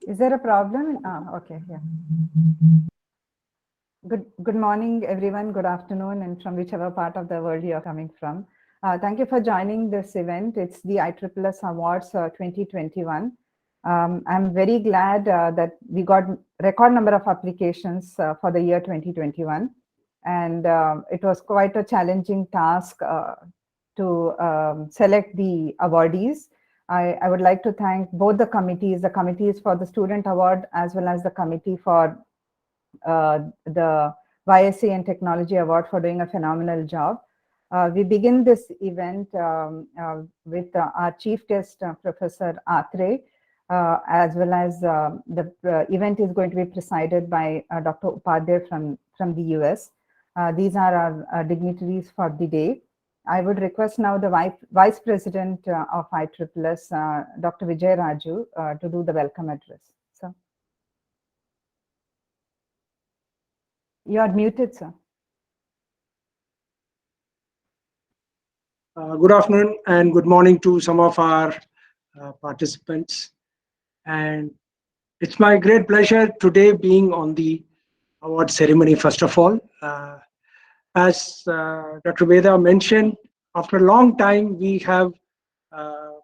Is there a problem? Okay, yeah. Good morning, everyone. Good afternoon, and from whichever part of the world you are coming from. Thank you for joining this event. It's the ISSS Awards 2021. I'm very glad that we got record number of applications for the year 2021. And it was quite a challenging task to select the awardees. I would like to thank both the committees for the Student Award as well as the committee for the YSC and Technology Award for doing a phenomenal job. We begin this event with our chief guest, Professor Atre, as well as the event is going to be presided by Dr. Upadhyay from the US. These are our dignitaries for the day. I would request now the Vice President of ISSS, Dr. Vijay Raju, to do the welcome address. So, you are muted, sir. Good afternoon and good morning to some of our participants. And it's my great pleasure today being on the award ceremony, first of all. As Dr. Veda mentioned, after a long time, we are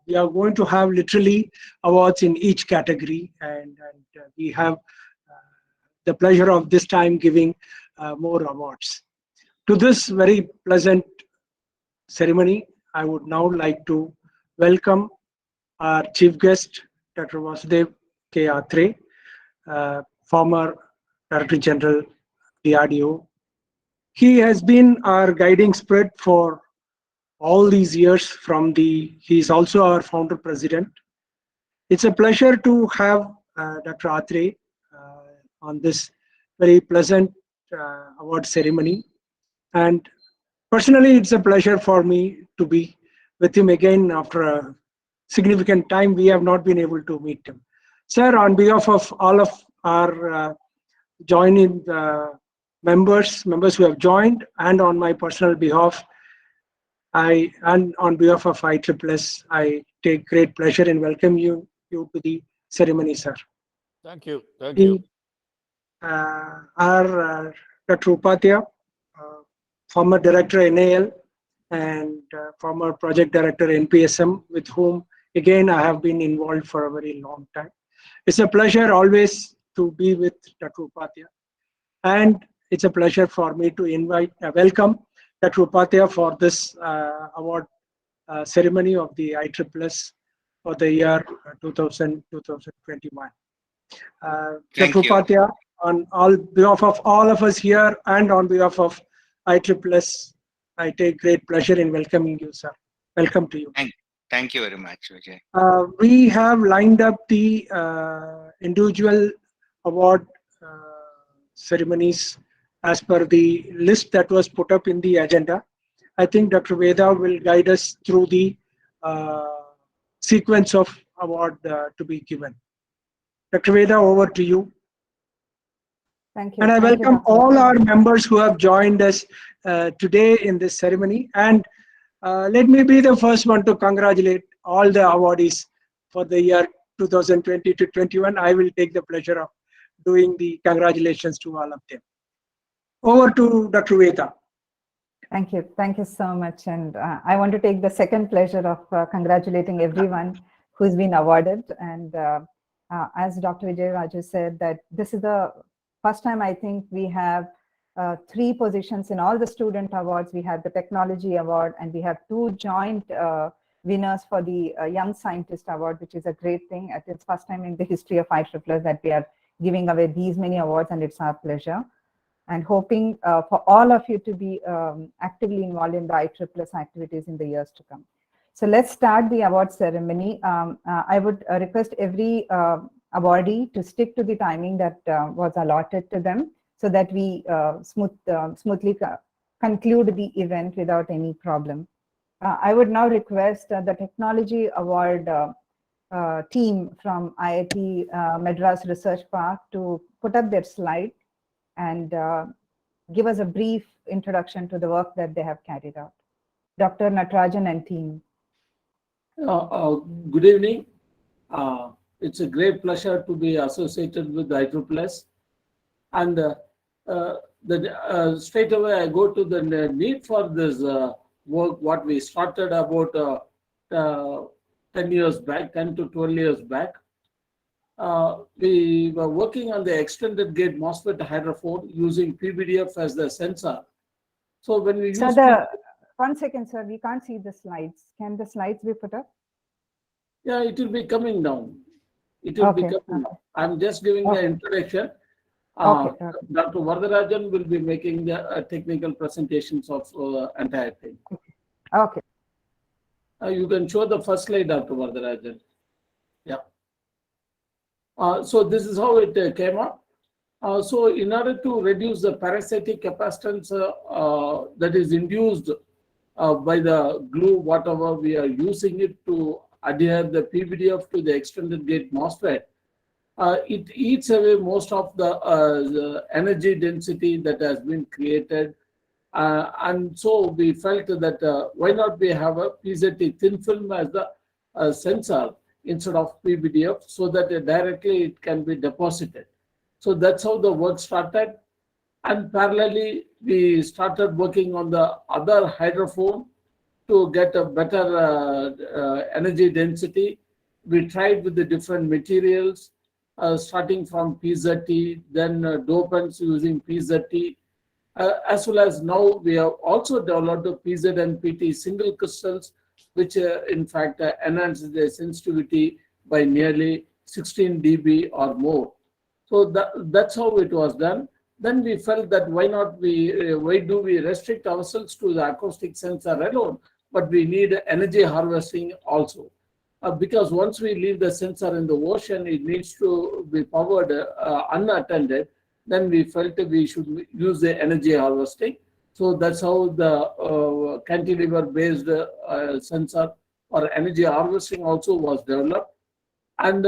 going to have literally awards in each category, and we have the pleasure of this time giving more awards. To this very pleasant ceremony, I would now like to welcome our chief guest, Dr. Vasudev K. Atre, former Director General, DRDO. He has been our guiding spirit for all these years he's also our founder president. It's a pleasure to have Dr. Atre on this very pleasant award ceremony. And personally, it's a pleasure for me to be with him again after a significant time. We have not been able to meet him. Sir, on behalf of all of our joining members who have joined, and on my personal behalf, and on behalf of ISSS, I take great pleasure in welcoming you to the ceremony, sir. Thank you. Thank you. Our Dr. Upadhyay, former director NAL and former project director NPSM, with whom again I have been involved for a very long time. It's a pleasure always to be with Dr. Upadhyay, and it's a pleasure for me to welcome Dr. Upadhyay for this award ceremony of the ISSS for the year 2021. Dr. Upadhyay, on behalf of all of us here and on behalf of ISSS, I take great pleasure in welcoming you, sir. Welcome to you. Thank you very much, Vijay. We have lined up the individual award ceremonies as per the list that was put up in the agenda. I think Dr. Veda will guide us through the sequence of award to be given. Dr. Veda, over to you. Thank you. And I welcome all our members who have joined us today in this ceremony. And let me be the first one to congratulate all the awardees for the year 2020 to 21. I will take the pleasure of doing the congratulations to all of them. Over to Dr. Veda. Thank you. Thank you so much. And I want to take the second pleasure of congratulating everyone who's been awarded. And as Dr. Vijay Raju said, that this is the first time I think we have 3 positions in all the student awards. We have the technology award, and we have 2 joint winners for the Young Scientist Award, which is a great thing. It's first time in the history of ISSS that we are giving away these many awards, and it's our pleasure. And hoping for all of you to be actively involved in the ISSS activities in the years to come. So let's start the award ceremony. I would request every awardee to stick to the timing that was allotted to them, so that we smoothly conclude the event without any problem. I would now request the Technology Award team from IIT Madras Research Park to put up their slide and give us a brief introduction to the work that they have carried out. Dr. Natarajan and team. Good evening. it's a great pleasure to be associated with IEEE. And straight away I go to the need for this work, what we started about 10 years back, 10 to 12 years back. We were working on the extended gate MOSFET hydrophone using PVDF as the sensor. So when we use one second, sir, we can't see the slides. Can the slides be put up? Yeah, it will be coming down. It will be coming down. I'm just giving the introduction. Dr. Varadarajan will be making the technical presentations of entire thing. Okay. You can show the first slide, Dr. Varadarajan. Yeah. So this is how it came up. So in order to reduce the parasitic capacitance that is induced by the glue, whatever we are using it to adhere the PVDF to the extended gate MOSFET, it eats away most of the energy density that has been created. And so we felt that why not we have a PZT thin film as the sensor instead of PVDF, so that directly it can be deposited. So that's how the work started. And parallelly, we started working on the other hydrophone to get a better energy density. We tried with the different materials, starting from PZT, then dopants using PZT, as well as now we have also developed a PZNPT single crystals, which in fact enhances the sensitivity by nearly 16 dB or more. So that's how it was done. Then we felt that why do we restrict ourselves to the acoustic sensor alone, but we need energy harvesting also. Because once we leave the sensor in the ocean, it needs to be powered unattended. Then we felt we should use the energy harvesting. So that's how the cantilever-based sensor or energy harvesting also was developed. And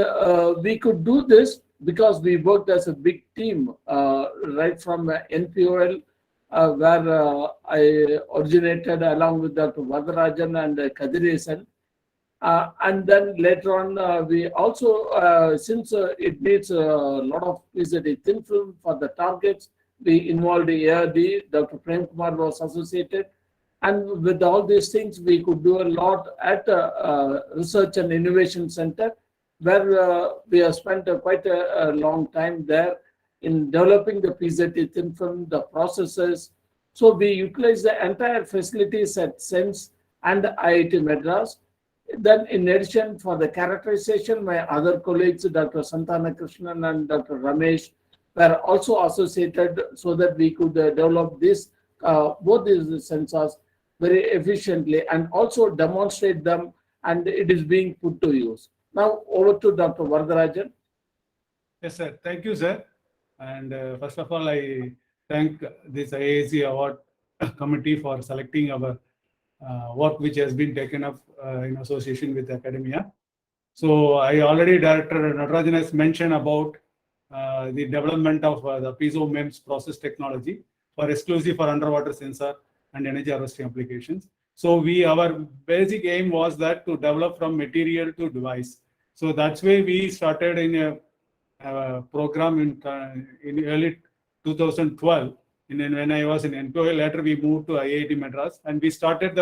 we could do this because we worked as a big team right from NPOL, where I originated along with Dr. Varadarajan and Kadiresan. And then later on, we also, since it needs a lot of PZT thin film for the targets, we involved ARD, Dr. Prem Kumar was associated. And with all these things, we could do a lot at Research and Innovation Center, where we have spent quite a long time there in developing the PZT thin film, the processes. So we utilize the entire facilities at SENS and IIT Madras. Then in addition, for the characterization, my other colleagues, Dr. Santana Krishnan and Dr. Ramesh, were also associated so that we could develop this, both these sensors very efficiently and also demonstrate them, and it is being put to use. Now over to Dr. Varadarajan. Yes, sir. Thank you, sir. And first of all, I thank this IAC Award Committee for selecting our work which has been taken up in association with academia. So I already, Director Natarajan has mentioned about the development of the piezo MEMS process technology exclusive for underwater sensor and energy harvesting applications. So our basic aim was that to develop from material to device. So that's why we started in a program in early 2012. When I was in NPOL, later we moved to IIT Madras, and we started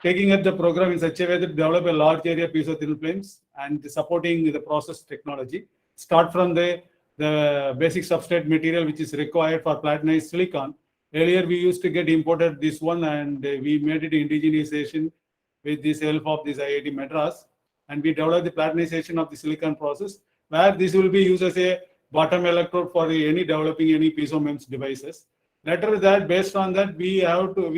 taking up the program in such a way that develop a large area piezo thin films and supporting the process technology. Start from the basic substrate material which is required for platinized silicon. Earlier we used to get imported this one, and we made it indigenization with this help of this IIT Madras, and we developed the platinization of the silicon process, where this will be used as a bottom electrode for any developing any piezo MEMS devices. Later that, based on that, we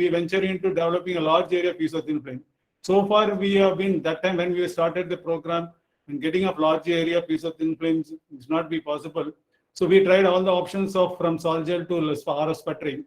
venture into developing a large area piezo thin film. So far, we have been, that time when we started the program, and getting up large area piezo thin films is not be possible. So we tried all the options of from sol gel to RF sputtering.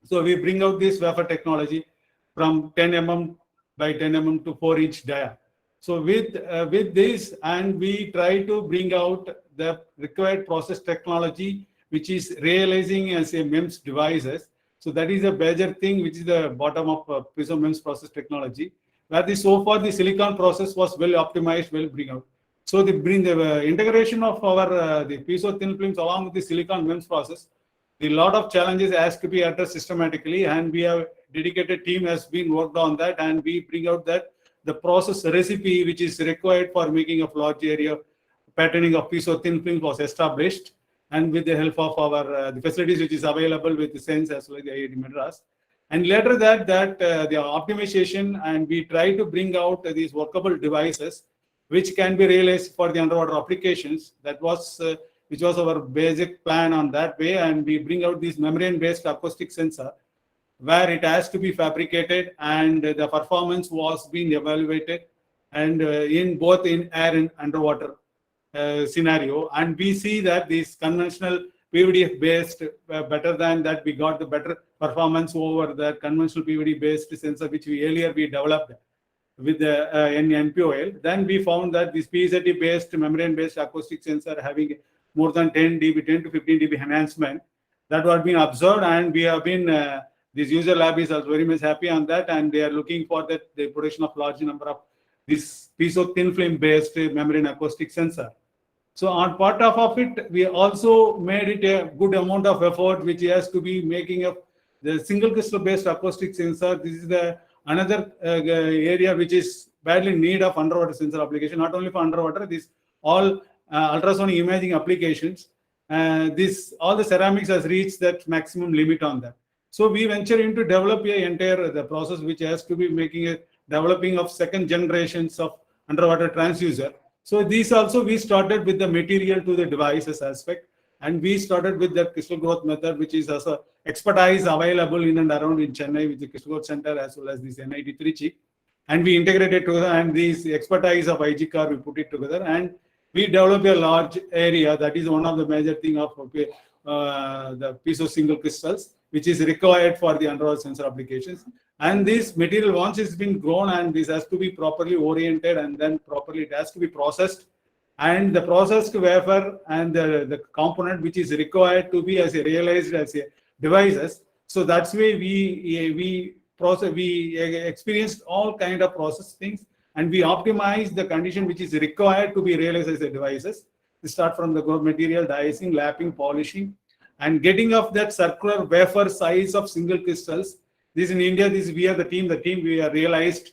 So we bring out this wafer technology from 10 mm by 10 mm to 4-inch dia. So with this, and we try to bring out the required process technology, which is realizing as a MEMS devices. So that is a major thing, which is the bottom of piezo MEMS process technology, where so far the silicon process was well optimized, well bring out. So the integration of our the piezo thin films along with the silicon MEMS process, the lot of challenges has to be addressed systematically, and we have dedicated team has been worked on that, and we bring out that the process recipe which is required for making of large area patterning of piezo thin film was established, and with the help of our the facilities which is available with the SENS as well as the IIT Madras. And later that the optimization, and we try to bring out these workable devices which can be realized for the underwater applications. That was which was our basic plan on that way, and we bring out this membrane-based acoustic sensor where it has to be fabricated, and the performance was being evaluated, and in both in air and underwater scenario. And we see that this conventional PVD based better than that, we got the better performance over the conventional PVD based sensor which we earlier developed with the NPOL. Then we found that this PZT based membrane based acoustic sensor having more than 10 to 15 dB enhancement, that was being observed, and we have been this user lab is also very much happy on that, and they are looking for that the production of large number of this piezo thin film based membrane acoustic sensor. So on part of it, we also made it a good amount of effort which has to be making of the single crystal based acoustic sensor. This is the another area which is badly in need of underwater sensor application, not only for underwater, this all ultrasonic imaging applications. This all the ceramics has reached that maximum limit on that. So we venture into develop a entire the process which has to be making a developing of second generations of underwater transducer. So these also we started with the material to the devices aspect, and we started with the crystal growth method, which is also expertise available in and around in Chennai with the Crystal Growth Center as well as this NIT Trichy, and we integrated together, and this expertise of IGCAR we put it together, and we develop a large area. That is one of the major thing of the piezo single crystals which is required for the underwater sensor applications. And this material, once it's been grown, and this has to be properly oriented, and then properly it has to be processed, and the processed wafer and the component which is required to be as a realized as a devices. So that's why we experienced all kind of process things, and we optimize the condition which is required to be realized as a devices. We start from the material dicing, lapping, polishing, and getting of that circular wafer size of single crystals. This in India, this we are the team we have realized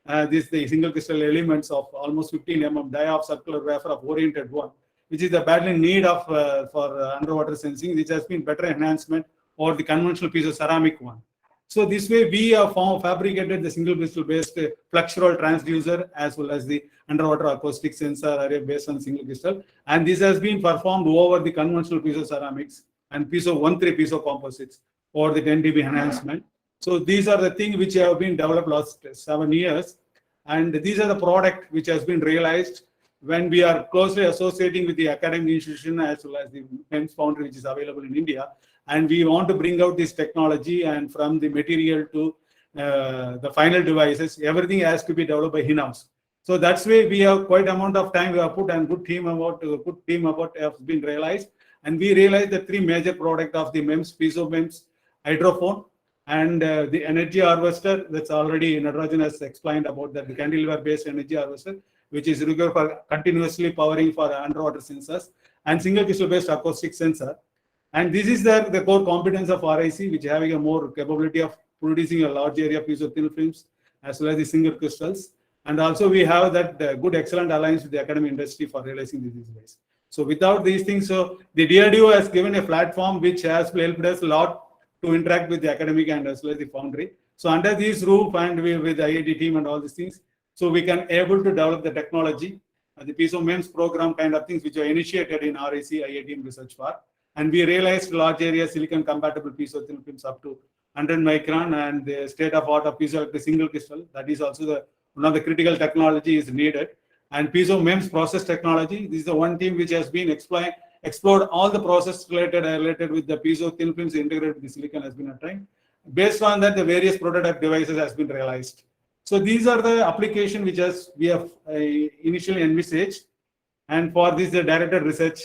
the single crystal elements of almost 15 mm die of circular wafer of oriented one, which is the badly need of for underwater sensing, which has been better enhancement or the conventional piece of ceramic one. So this way we have fabricated the single crystal based fluxural transducer as well as the underwater acoustic sensor array based on single crystal, and this has been performed over the conventional piece of ceramics and piezo 1,3 piezo composites or the 10 dB enhancement. So these are the things which have been developed last 7 years, and these are the product which has been realized when we are closely associating with the academic institution as well as the MEMS foundry which is available in India, and we want to bring out this technology, and from the material to the final devices, everything has to be developed by in-house. So that's why we have quite amount of time we have put, and good team about has been realized, and we realized the 3 major product of the MEMS, piezo MEMS, hydrophone, and the energy harvester. That's already Natarajan has explained about that, the cantilever based energy harvester, which is required for continuously powering for underwater sensors, and single crystal based acoustic sensor. And this is the core competence of RIC, which having a more capability of producing a large area piezo thin films as well as the single crystals. And also we have that good excellent alliance with the academic industry for realizing these ways. So without these things, so the DRDO has given a platform which has helped us a lot to interact with the academic and as well as the foundry. So under this roof, and with the IIT team and all these things, so we can able to develop the technology, the piezo MEMS program kind of things which are initiated in RIC, IIT Research Park. And we realized large area silicon compatible piezo thin films up to 100 micron, and the state of art of piezoelectric single crystal. That is also one of the critical technology is needed. And piezo MEMS process technology. This is the one team which has been explored all the process related with the piezo thin films integrated with the silicon has been attained. Based on that, the various prototype devices has been realized. So these are the application which we have initially envisaged, and for this the directed research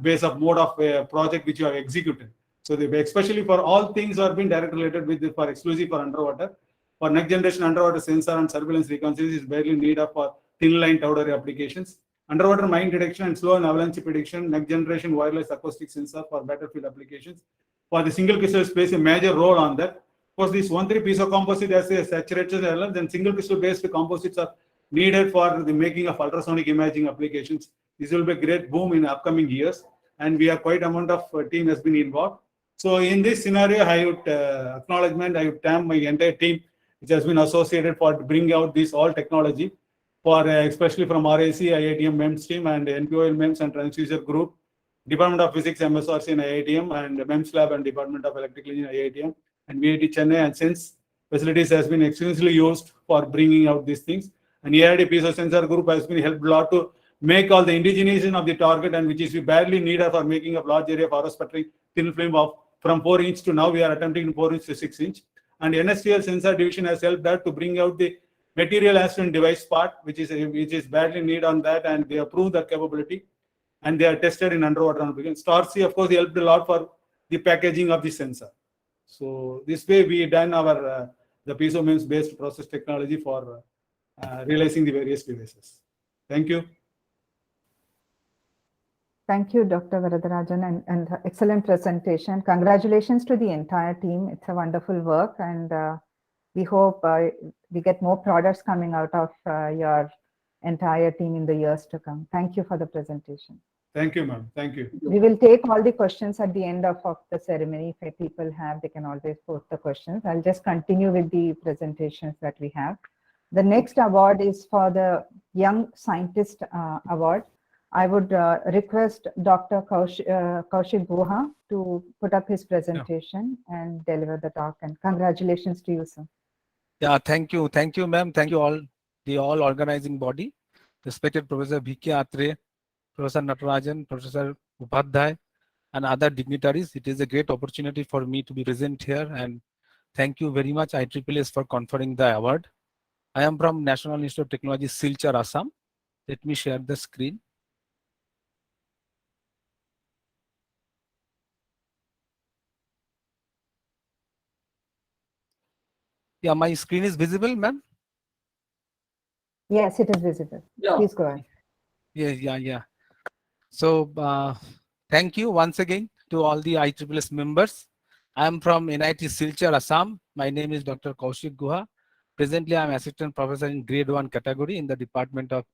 base of mode of project which you have executed. So especially for all things are being directly related with for exclusive for underwater. For next generation underwater sensor and surveillance reconnaissance is barely need of for thin line towed array applications. underwater mine detection and slow and avalanche prediction, next generation wireless acoustic sensor for battlefield applications. For the single crystal plays a major role on that. Of course, this 1,3 piezo composite has a saturation element, then single crystal based composites are needed for the making of ultrasonic imaging applications. This will be a great boom in upcoming years, and we have quite amount of team has been involved. So in this scenario, I would I would thank my entire team which has been associated for bringing out this all technology for especially from RAC, IITM MEMS team and NPOL MEMS and Transducer Group, Department of Physics MSRC in IITM and MEMS Lab and Department of Electrical Engineering IITM and VIT Chennai, and since facilities has been extensively used for bringing out these things. And EID piezo sensor group has been helped a lot to make all the indigenization of the target, and which is we badly needed for making of large area forest spectrum thin film of from 4 inch to now we are attempting 4 inch to 6 inch. And NSTL sensor division has helped that to bring out the material assistant device part, which is badly needed on that, and they have proved that capability, and they are tested in underwater applications. StarC, of course, helped a lot for the packaging of the sensor. So this way we done our the piezo MEMS based process technology for realizing the various devices. Thank you. Thank you, Dr. Varadarajan, and excellent presentation. Congratulations to the entire team. It's a wonderful work, and we hope we get more products coming out of your entire team in the years to come. Thank you for the presentation. Thank you, ma'am. Thank you. We will take all the questions at the end of the ceremony. If people have, they can always post the questions. I'll just continue with the presentations that we have. The next award is for the Young Scientist Award. I would request Dr. Kaushik Guha to put up his presentation and deliver the talk. And congratulations to you, sir. Yeah, thank you. Thank you, ma'am. Thank you all, the all organizing body, respected Professor V.K. Atre, Professor Natarajan, Professor Upadhyay, and other dignitaries. It is a great opportunity for me to be present here, and thank you very much, IEEES, for conferring the award. I am from National Institute of Technology, Silchar, Assam. Let me share the screen. Yeah, my screen is visible, ma'am? Yes, it is visible. Yeah. Please go ahead. Yeah. So thank you once again to all the IEEES members. I am from NIT Silchar, Assam. My name is Dr. Kaushik Guha. Presently, I am assistant professor in grade 1 category in the Department of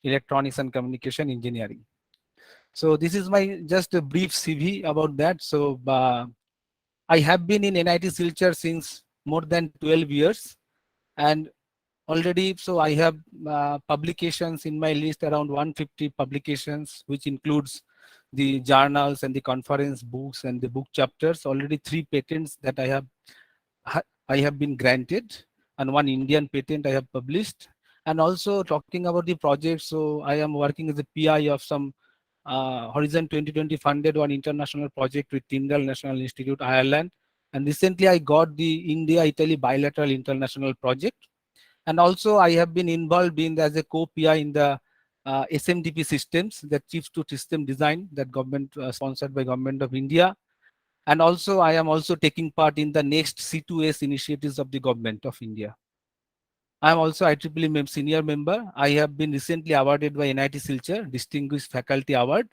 Electronics and Communication Engineering. So this is my just a brief CV about that. So I have been in NIT Silchar since more than 12 years, and already, so I have publications in my list, around 150 publications, which includes the journals and the conference books and the book chapters. Already 3 patents that I have been granted, and 1 Indian patent I have published. And also talking about the project, so I am working as a PI of some Horizon 2020 funded 1 international project with Tyndall National Institute, Ireland. And recently I got the India-Italy bilateral international project. And also I have been involved in as a co-PI in the SMDP systems, the Chips to System Design, that government sponsored by Government of India. And also I am also taking part in the next C2S initiatives of the Government of India. I am also IEEE MEMS senior member. I have been recently awarded by NIT Silchar Distinguished Faculty Award,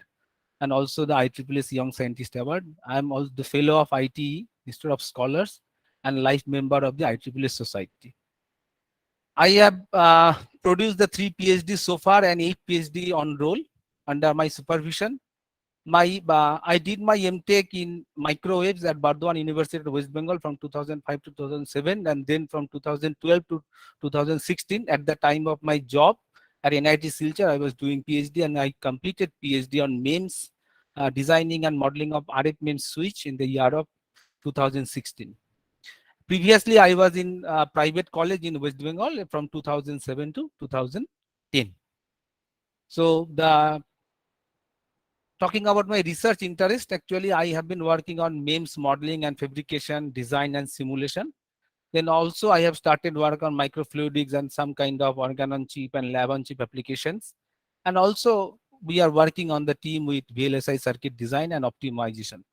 and also the IEEE Young Scientist Award. I am also the fellow of ITE, Institute of Scholars, and life member of the IEEE Society. I have produced the 3 PhDs so far and 8 PhD on roll under my supervision. I did my MTech in microwaves at Bardwan University of West Bengal from 2005 to 2007, and then from 2012 to 2016. At the time of my job at NIT Silchar, I was doing PhD, and I completed PhD on MEMS, designing and modeling of RF MEMS switch in the year of 2016. Previously, I was in a private college in West Bengal from 2007 to 2010. So talking about my research interest, actually, I have been working on MEMS modeling and fabrication, design and simulation. Then also I have started work on microfluidics and some kind of organ-on-chip and lab-on-chip applications. And also we are working on the team with VLSI circuit design and optimization.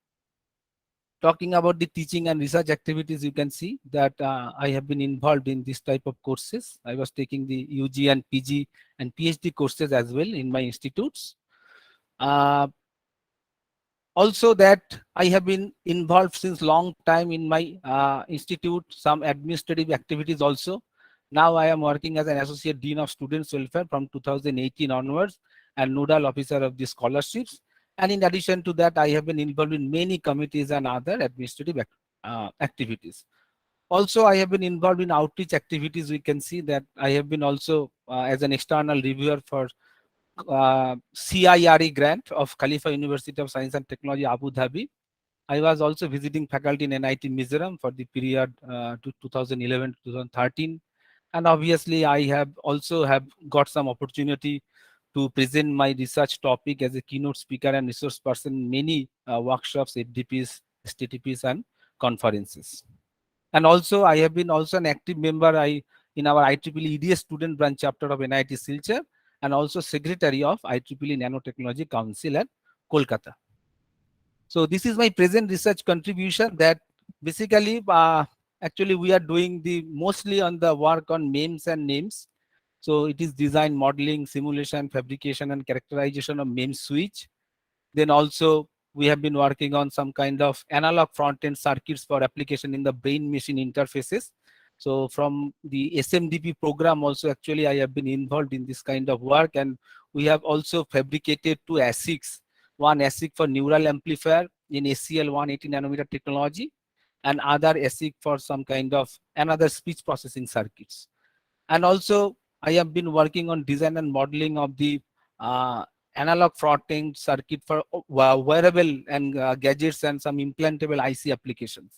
talking about the teaching and research activities, you can see that I have been involved in this type of courses. I was taking the UG and PG and PhD courses as well in my institutes. Also that I have been involved since long time in my institute, some administrative activities also. Now I am working as an Associate Dean of Students Welfare from 2018 onwards and Nodal Officer of the scholarships. And in addition to that, I have been involved in many committees and other administrative activities. Also, I have been involved in outreach activities. We can see that I have been also as an external reviewer for CIRE grant of Khalifa University of Science and Technology, Abu Dhabi. I was also visiting faculty in NIT Mizoram for the period to 2011 to 2013. And obviously, I have also got some opportunity to present my research topic as a keynote speaker and resource person in many workshops, FDPs, STTPs, and conferences. And also, I have been also an active member in our IEEE EDS student branch chapter of NIT Silchar, and also secretary of IEEE Nanotechnology Council at Kolkata. So this is my present research contribution that basically, actually we are doing mostly on the work on MEMS and names. So it is design, modeling, simulation, fabrication, and characterization of MEMS switch. Then also we have been working on some kind of analog front-end circuits for application in the brain-machine interfaces. So from the SMDP program also, actually, I have been involved in this kind of work, and we have also fabricated two ASICs, one ASIC for neural amplifier in ACL 180 nanometer technology, and other ASIC for some kind of another speech processing circuits. And also, I have been working on design and modeling of the analog front-end circuit for wearable and gadgets and some implantable IC applications.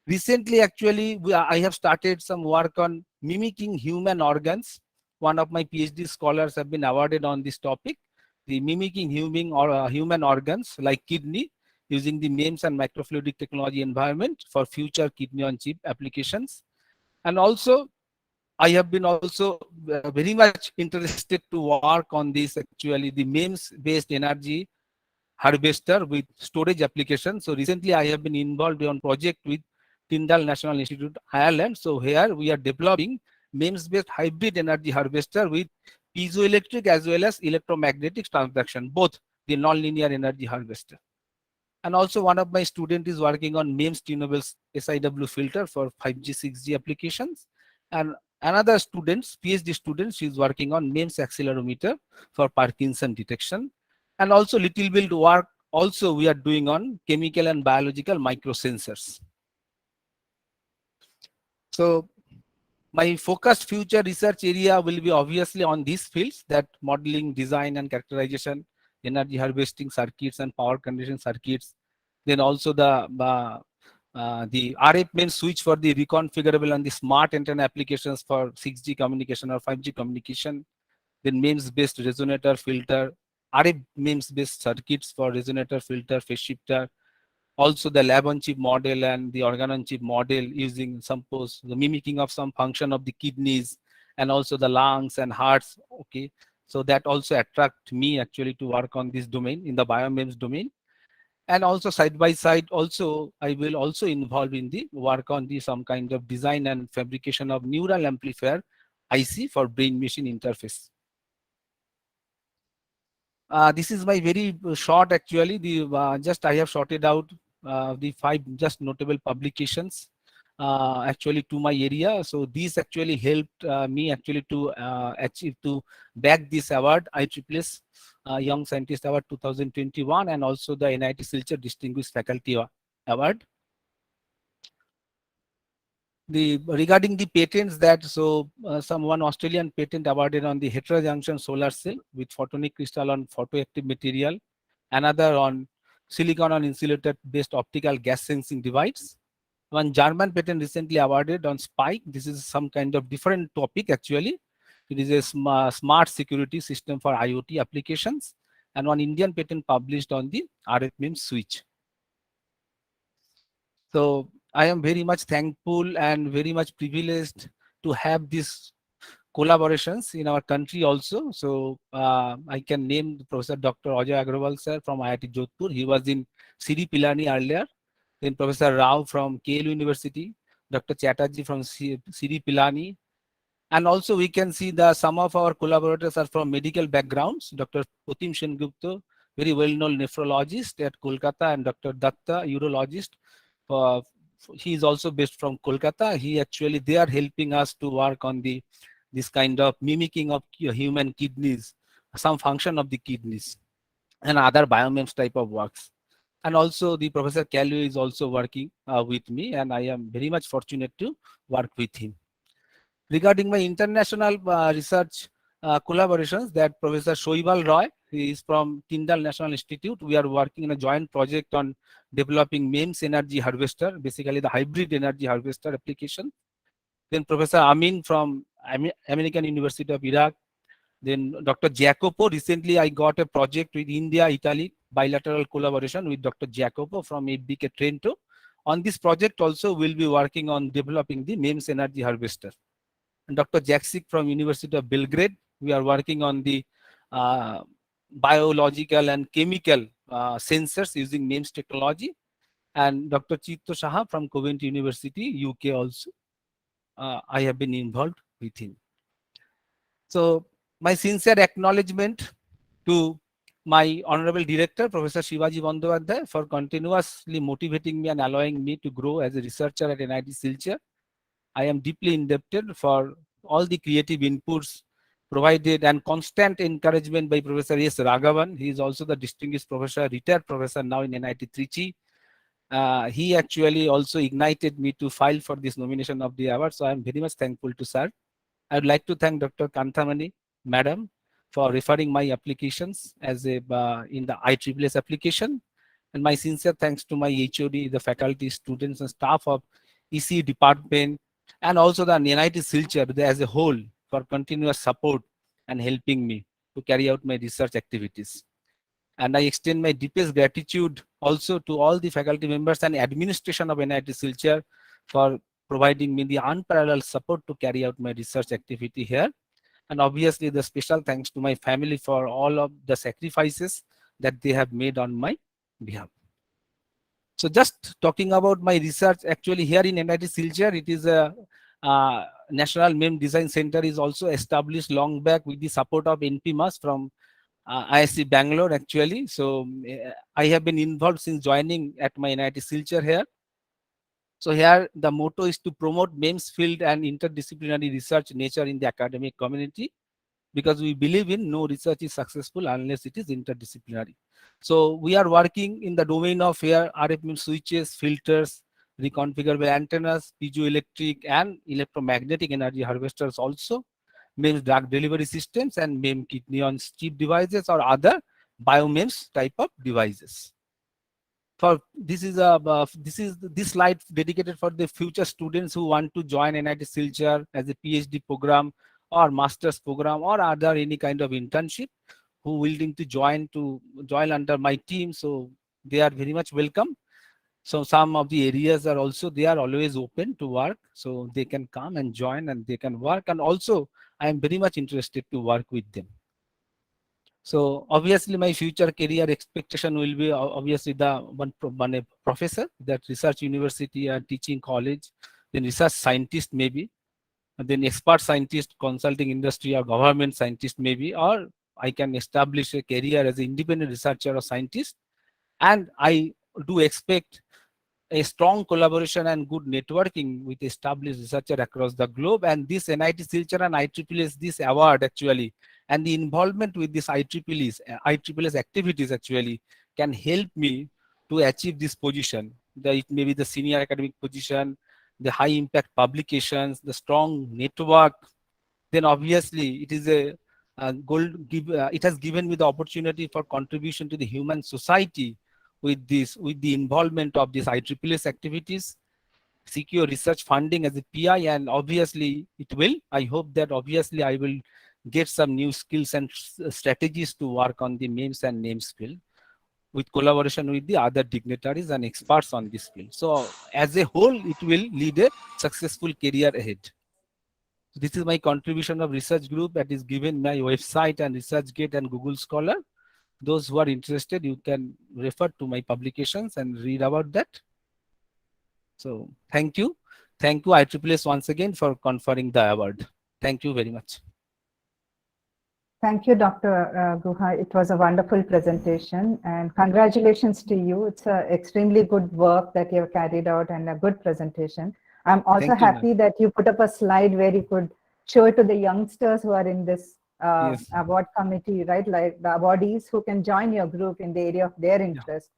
Recently, actually, I have started some work on mimicking human organs. One of my PhD scholars have been awarded on this topic, the mimicking human organs like kidney using the MEMS and microfluidic technology environment for future kidney on chip applications. And also, I have been also very much interested to work on this, actually, the MEMS-based energy harvester with storage application. So recently, I have been involved on project with Tyndall National Institute, Ireland. So here we are developing MEMS-based hybrid energy harvester with piezoelectric as well as electromagnetic transduction, both the nonlinear energy harvester. And also one of my students is working on MEMS tunable SIW filter for 5G, 6G applications. And another student, PhD student, she is working on MEMS accelerometer for Parkinson detection. And also little bit work also we are doing on chemical and biological microsensors. So my focused future research area will be obviously on these fields, that modeling, design and characterization, energy harvesting circuits and power conditioning circuits. Then also the RF MEMS switch for the reconfigurable and the smart antenna applications for 6G communication or 5G communication. Then MEMS-based resonator filter, RF MEMS-based circuits for resonator filter, phase shifter. Also the lab on chip model and the organ on chip model using suppose the mimicking of some function of the kidneys and also the lungs and hearts. Okay, so that also attract me actually to work on this domain in the biomems domain. And also side by side also I will also involve in the work on the some kind of design and fabrication of neural amplifier IC for brain machine interface. This is my very short actually, the just I have sorted out the 5 just notable publications actually to my area. So these actually helped me actually to achieve to bag this award, IEEE Young Scientist Award 2021, and also the NIT Silchar Distinguished Faculty Award. Regarding the patents that one Australian patent awarded on the heterojunction solar cell with photonic crystal on photoactive material, another on silicon on insulator based optical gas sensing device. One German patent recently awarded on Spike. This is some kind of different topic actually. It is a smart security system for IoT applications, and one Indian patent published on the RF MEMS switch. So I am very much thankful and very much privileged to have these collaborations in our country also. So I can name Professor Dr. Ajay Agrawal sir from IIT Jodhpur. He was in Siri Pilani earlier. then Professor Rao from KL University, Dr. Chatterjee from Siri Pilani, and also we can see that some of our collaborators are from medical backgrounds. Dr. Pratim Sengupta, very well-known nephrologist at Kolkata, and Dr. Datta, urologist. He is also based from Kolkata. They are helping us to work on this kind of mimicking of human kidneys, some function of the kidneys, and other biomems type of works. And also the Professor Kalu is also working with me, and I am very much fortunate to work with him. Regarding my international research collaborations, that Professor Shoibal Roy, he is from Tyndall National Institute. We are working in a joint project on developing MEMS energy harvester, basically the hybrid energy harvester application. Then Professor Amin from American University of Iraq. Then Dr. Jacopo, recently I got a project with India, Italy, bilateral collaboration with Dr. Jacopo from FBK Trento. On this project also, we'll be working on developing the MEMS energy harvester. And Dr. Jaksic from University of Belgrade, we are working on the biological and chemical sensors using MEMS technology. And Dr. Chitto Saha from Coventry University, UK also, I have been involved with him. So my sincere acknowledgement to my honorable director, Professor Shivaji Bandyopadhyay, for continuously motivating me and allowing me to grow as a researcher at NIT Silchar. I am deeply indebted for all the creative inputs provided and constant encouragement by Professor S. Raghavan. He is also the distinguished professor, retired professor now in NIT Trichy. He actually also ignited me to file for this nomination of the award. So I am very much thankful to sir. I would like to thank Dr. Kanthamani, madam, for referring my applications as a in the IEEE application. And my sincere thanks to my HOD, the faculty, students, and staff of EC department, and also the NIT Silchar as a whole for continuous support and helping me to carry out my research activities. And I extend my deepest gratitude also to all the faculty members and administration of NIT Silchar for providing me the unparalleled support to carry out my research activity here. And obviously the special thanks to my family for all of the sacrifices that they have made on my behalf. So just talking about my research, actually here in NIT Silchar, it is a National MEM Design Center is also established long back with the support of NPMAS from ISC Bangalore actually. So I have been involved since joining at my NIT Silchar here. So here the motto is to promote MEMS field and interdisciplinary research nature in the academic community, because we believe in no research is successful unless it is interdisciplinary. So we are working in the domain of here RF MEMS switches, filters, reconfigurable antennas, piezoelectric and electromagnetic energy harvesters also, MEMS drug delivery systems, and MEMS kidney on chip devices or other biomems type of devices. For this slide dedicated for the future students who want to join NIT Silchar as a PhD program or master's program or other any kind of internship, who willing to join under my team. So they are very much welcome. So some of the areas are also, they are always open to work. So they can come and join and they can work. And also I am very much interested to work with them. So obviously my future career expectation will be obviously the one professor, that research university and teaching college, then research scientist maybe, and then expert scientist, consulting industry or government scientist maybe, or I can establish a career as an independent researcher or scientist. And I do expect a strong collaboration and good networking with established researchers across the globe. And this NIT Silchar and IEEE, this award actually, and the involvement with this IEEE activities actually can help me to achieve this position. It may be the senior academic position, the high impact publications, the strong network. Then obviously it is it has given me the opportunity for contribution to the human society with the involvement of these IEEE activities, secure research funding as a PI, and obviously I hope that obviously I will get some new skills and strategies to work on the MEMS and NAMES field with collaboration with the other dignitaries and experts on this field. So as a whole, it will lead a successful career ahead. This is my contribution of research group that is given my website and ResearchGate and Google Scholar. Those who are interested, you can refer to my publications and read about that. So thank you. Thank you, IEEE once again for conferring the award. Thank you very much. Thank you, Dr. Guha. It was a wonderful presentation and congratulations to you. It's a extremely good work that you have carried out and a good presentation. I'm also Thank you, ma'am. happy that you put up a slide where you could show it to the youngsters who are in this Yes. award committee, right? Like the awardees who can join your group in the area of their interest.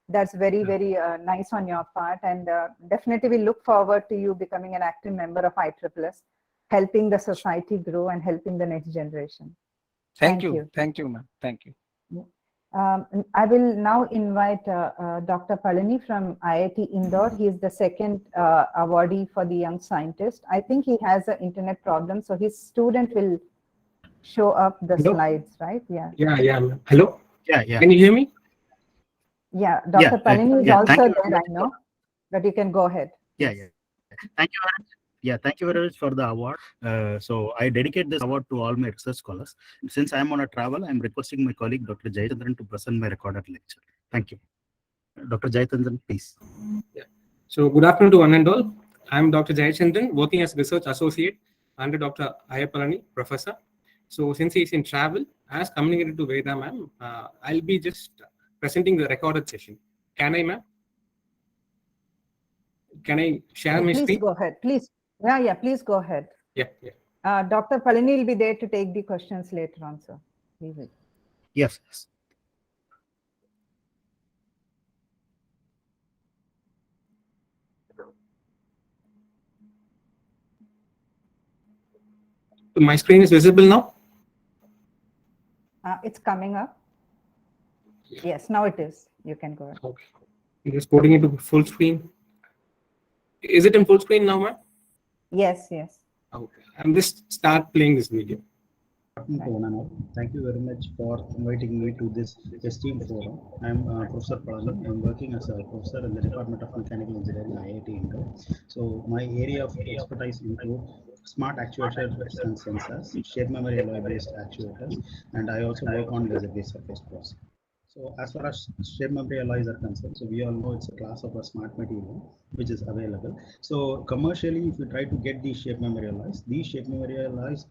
That's very, very nice on your part. And definitely we look forward to you becoming an active member of IEEE, helping the society grow and helping the next generation. Thank you. Thank you, ma'am. Thank you. I will now invite Dr. Palani from IIT Indore. He is the second awardee for the Young Scientist. I think he has an internet problem, so his student will show up the Hello? slides, right? Yeah. Yeah. Hello? Yeah. Can you hear me? Yeah, Dr. Palani is thank also you. there, I know, but you can go ahead. Yeah. Thank you very much. Yeah, thank you very much for the award. So I dedicate this award to all my research scholars. Since I am on a travel, I am requesting my colleague Dr. Jayachandran to present my recorded lecture. Thank you. Dr. Jayachandran, please. So good afternoon to one and all. I'm Dr. Jayachandran, working as research associate under Dr. Ayapalani, professor. So since he's in travel, as communicated to Veda ma'am, I'll be just presenting the recorded session. Can I, ma'am? Can I share my Please screen? go ahead, please. Yeah, please go ahead. Yeah. Dr. Palani will be there to take the questions later on, sir. Please. Yes. My screen is visible now? It's coming up. Yes, now it is. You can go ahead. Okay. I'm just putting it to full screen. Is it in full screen now, ma'am? Yes. Okay. I'm just start playing this video. Thank you very much for inviting me to this esteemed forum. I'm Professor Palani. I'm working as a professor in the Department of Mechanical Engineering, IIT Indore. So my area of expertise include smart actuators and sensors, shape memory alloy-based actuators, and I also work on laser-based surface processing. So as far as shape memory alloys are concerned, so we all know it's a class of a smart material which is available. So commercially, if you try to get these shape memory alloys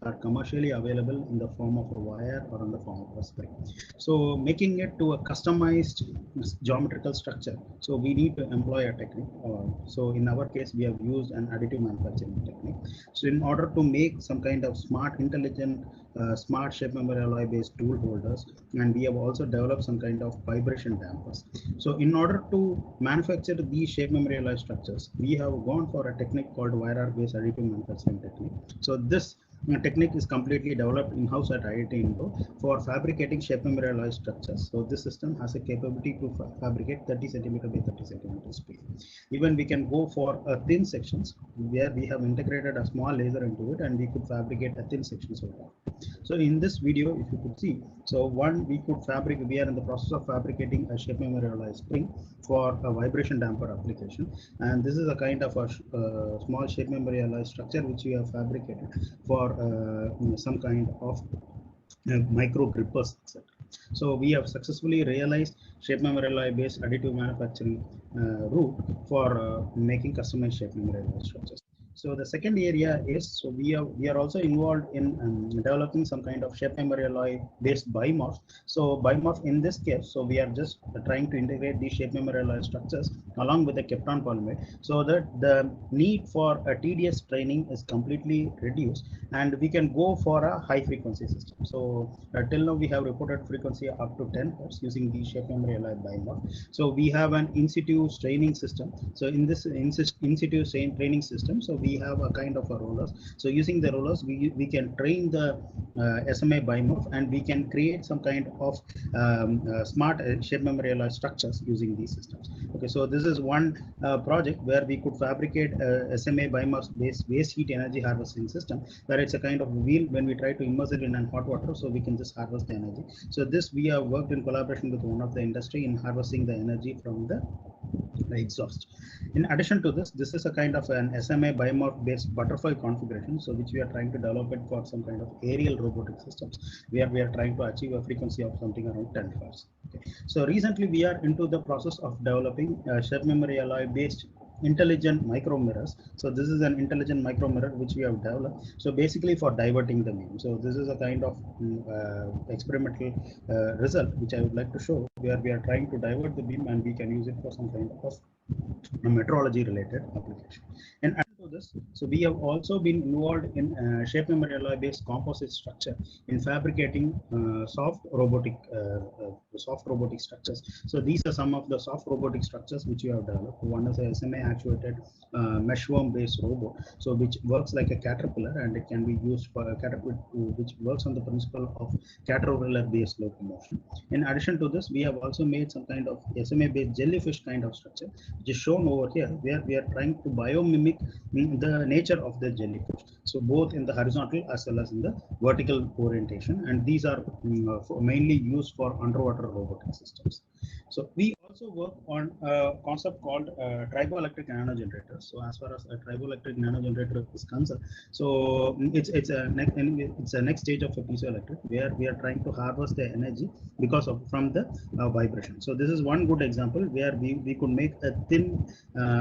are commercially available in the form of a wire or in the form of a spring. So making it to a customized geometrical structure, so we need to employ a technique. So in our case, we have used an additive manufacturing technique. So in order to make some kind of smart, intelligent, smart shape memory alloy based tool holders, and we have also developed some kind of vibration dampers. So in order to manufacture these shape memory alloy structures, we have gone for a technique called wire arc based additive manufacturing technique. So this technique is completely developed in-house at IIT Indore for fabricating shape memory alloy structures. So this system has a capability to fabricate 30 centimeter by 30 centimeter space. Even we can go for thin sections where we have integrated a small laser into it, and we could fabricate a thin sections of that. So in this video, if you could see, so one, we are in the process of fabricating a shape memory alloy spring for a vibration damper application, and this is a kind of a small shape memory alloy structure which we have fabricated for some kind of micro grippers, etc. So we have successfully realized shape memory alloy based additive manufacturing route for making customized shape memory alloy structures. So the second area is, so we are also involved in developing some kind of shape memory alloy based bimorph. So bimorph in this case, so we are just trying to integrate these shape memory alloy structures along with the Kapton polymer, so that the need for a tedious training is completely reduced, and we can go for a high frequency system. So till now we have reported frequency up to 10 Hz using the shape memory alloy bimorph. So we have an in situ training system. So in this in situ training system, so we have a kind of a rollers. So using the rollers, we can train the SMA bimorph, and we can create some kind of smart shape memory alloy structures using these systems. Okay, so this is one project where we could fabricate SMA bimorph based waste heat energy harvesting system, where it's a kind of wheel. When we try to immerse it in hot water, so we can just harvest the energy. So this we have worked in collaboration with one of the industry in harvesting the energy from the exhaust. In addition to this, this is a kind of an SMA bimorph based butterfly configuration, so which we are trying to develop it for some kind of aerial robotic systems, where we are trying to achieve a frequency of something around 10 Hz. Okay. So recently we are into the process of developing shape memory alloy based intelligent micro mirrors. So this is an intelligent micro mirror which we have developed. So basically for diverting the beam. So this is a kind of experimental result which I would like to show, where we are trying to divert the beam and we can use it for some kind of metrology related application. And added to this, so we have also been involved in shape memory alloy based composite structure in fabricating soft robotic structures. So these are some of the soft robotic structures which we have developed. One is a SMA actuated mesh worm based robot, so which works like a caterpillar, and it can be used for a caterpillar which works on the principle of caterpillar based locomotion. In addition to this, we have also made some kind of SMA based jellyfish kind of structure, which is shown over here, where we are trying to biomimic the nature of the jellyfish. So both in the horizontal as well as in the vertical orientation, and these are mainly used for underwater robotic systems. So we also work on a concept called triboelectric nanogenerator. So as far as a triboelectric nanogenerator is concerned, so it's a next stage of a piezoelectric, where we are trying to harvest the energy because of from the vibration. So this is one good example where we could make a thin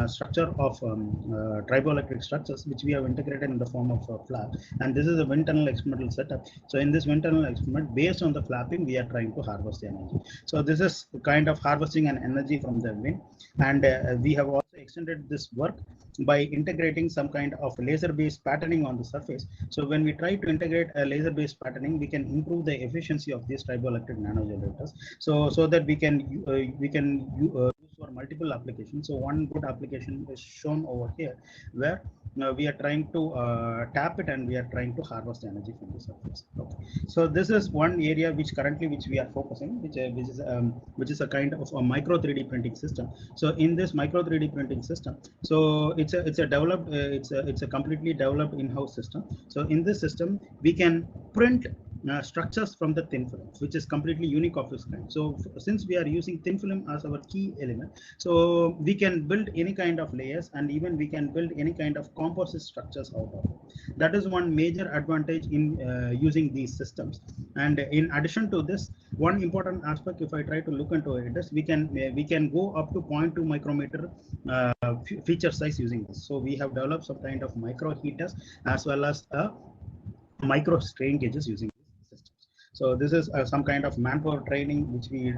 structure of triboelectric structures, which we have integrated in the form of a flap. And this is a wind tunnel experimental setup. So in this wind tunnel experiment, based on the flapping, we are trying to harvest the energy. So this is kind of harvesting an energy from the wind. And we have also extended this work by integrating some kind of laser-based patterning on the surface. So when we try to integrate a laser-based patterning, we can improve the efficiency of these triboelectric nanogenerators. So that we can use for multiple applications. So one good application is shown over here, where we are trying to tap it and we are trying to harvest energy from the surface. Okay. So this is one area which we are focusing, which is a kind of a micro 3D printing system. So in this micro 3D printing system, so it's a completely developed in-house system. So in this system, we can print structures from the thin film, which is completely unique of its kind. So since we are using thin film as our key element, so we can build any kind of layers, and even we can build any kind of composite structures out of it. That is one major advantage in using these systems. And in addition to this, one important aspect, if I try to look into it, is we can go up to 0.2 micrometer feature size using this. So we have developed some kind of micro heaters as well as micro strain gauges using these systems. So this is some kind of manpower training which we